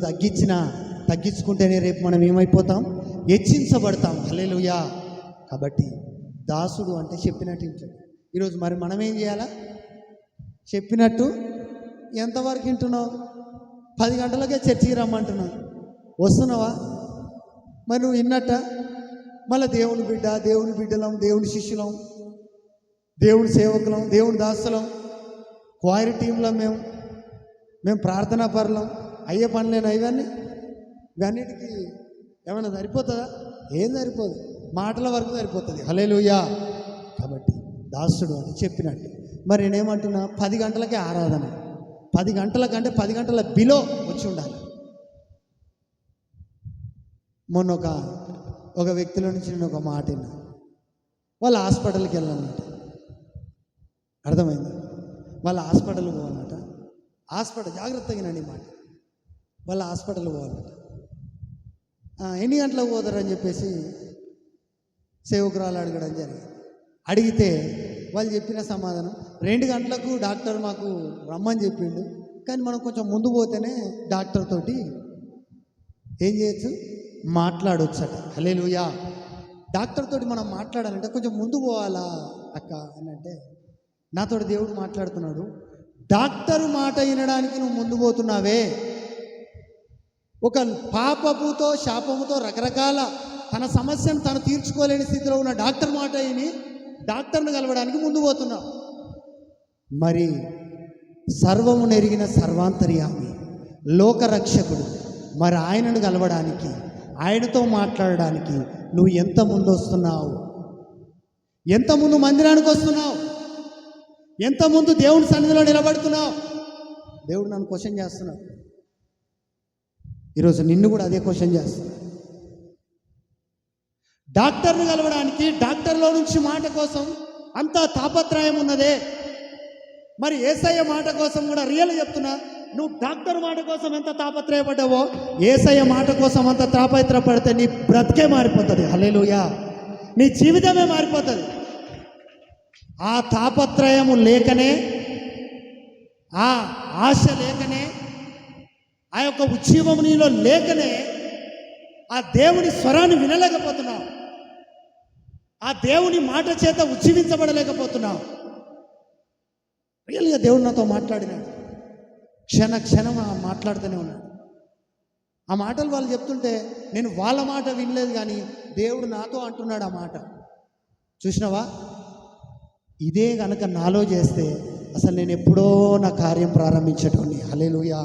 తగ్గించుకుంటేనే రేపు మనం ఏమైపోతాం? హెచ్చించబడతాం. హల్లెలూయా. కాబట్టి దాసుడు అంటే చెప్పినట్టు వింటాడు. ఈరోజు మరి మనం ఏం చేయాలా? చెప్పినట్టు ఎంతవరకు వింటున్నావు? 10 గంటలకే చర్చికి రమ్మంటున్నావు, వస్తున్నావా? మరి నువ్వు విన్నట్ట? మళ్ళీ దేవుని బిడ్డలం, దేవుని శిష్యులం, దేవుని సేవకులం, దేవుని దాసులం, క్వారీ టీంలో మేము ప్రార్థనా పరులం. అయ్యే పనులేనా ఇవన్నీ? ఇవన్నిటికీ ఏమైనా సరిపోతుందా? ఏం సరిపోదు, మాటల వరకు సరిపోతుంది. హల్లెలూయా. కాబట్టి దాసుడు అని చెప్పినట్టు మరి నేనేమంటున్నా, 10 గంటలకే ఆరాధన, 10 గంటల కంటే 10 గంటల బిలో వచ్చి ఉండాలి. మొన్న ఒక వ్యక్తిలో నుంచి నేను ఒక మాట విన్నా. వాళ్ళ హాస్పిటల్కి వెళ్ళాలన్నమాట. అర్థమైంది? వాళ్ళ హాస్పిటల్కి పోవాలన్నమాట. హాస్పిటల్ జాగ్రత్తగా నండి మాట. వాళ్ళ హాస్పిటల్కి పోవాలన్నమాట. ఎన్ని గంటలకు పోతారని చెప్పేసి సేవకురాలు అడగడం జరిగింది. అడిగితే వాళ్ళు చెప్పిన సమాధానం, 2 గంటలకు డాక్టర్ మాకు రమ్మని చెప్పిండు, కానీ మనం కొంచెం ముందు పోతేనే డాక్టర్ తోటి ఏం చేయొచ్చు, మాట్లాడవచ్చట. హల్లెలూయా. డాక్టర్ తోటి మనం మాట్లాడాలంటే కొంచెం ముందు పోవాలా అక్క అని అంటే, నాతోటి దేవుడు మాట్లాడుతున్నాడు, డాక్టర్ మాట వినడానికి నువ్వు ముందు పోతున్నావే. ఒక పాపముతో శాపముతో రకరకాల తన సమస్యను తను తీర్చుకోలేని స్థితిలో ఉన్న డాక్టర్ మాట విని డాక్టర్ను కలవడానికి ముందు పోతున్నావు. మరి సర్వము నెరిగిన సర్వాంతర్యామి, లోకరక్షకుడు, మరి ఆయనను కలవడానికి, ఆయనతో మాట్లాడడానికి నువ్వు ఎంత ముందు వస్తున్నావు? ఎంత ముందు మందిరానికి వస్తున్నావు? ఎంత ముందు దేవుని సన్నిధిలో నిలబడుతున్నావు? దేవుడు నన్ను క్వశ్చన్ చేస్తున్నాడు. ఈరోజు నిన్ను కూడా అదే క్వశ్చన్ చేస్తున్నాడు. డాక్టర్ను కలవడానికి, డాక్టర్లో నుంచి మాట కోసం అంత తాపత్రయం ఉన్నదే. మరి యేసయ్య మాట కోసం కూడా రియల్ చెప్తున్నా, నువ్వు డాక్టర్ మాట కోసం ఎంత తాపత్రయపడ్డావో, యేసయ్య మాట కోసం అంత తాపత్రయపడితే నీ బ్రతికే మారిపోతుంది. హల్లెలూయా. నీ జీవితమే మారిపోతుంది. ఆ తాపత్రయము లేకనే, ఆ ఆశ లేకనే, ఆ యొక్క ఉజ్జీవం నీలో లేకనే ఆ దేవుని స్వరాన్ని వినలేకపోతున్నావు. ఆ దేవుని మాట చేత ఉజ్జీవించబడలేకపోతున్నావు. రియల్గా దేవుడు నాతో మాట్లాడినాడు. క్షణం మాట్లాడుతూనే ఉన్నాడు. ఆ మాటలు వాళ్ళు చెప్తుంటే నేను వాళ్ళ మాట వినలేదు, కానీ దేవుడు నాతో అంటున్నాడు ఆ మాట. చూసినావా? ఇదే కనుక నాలో చేస్తే అసలు నేను ఎప్పుడో నా కార్యం ప్రారంభించేటోని. హల్లెలూయా.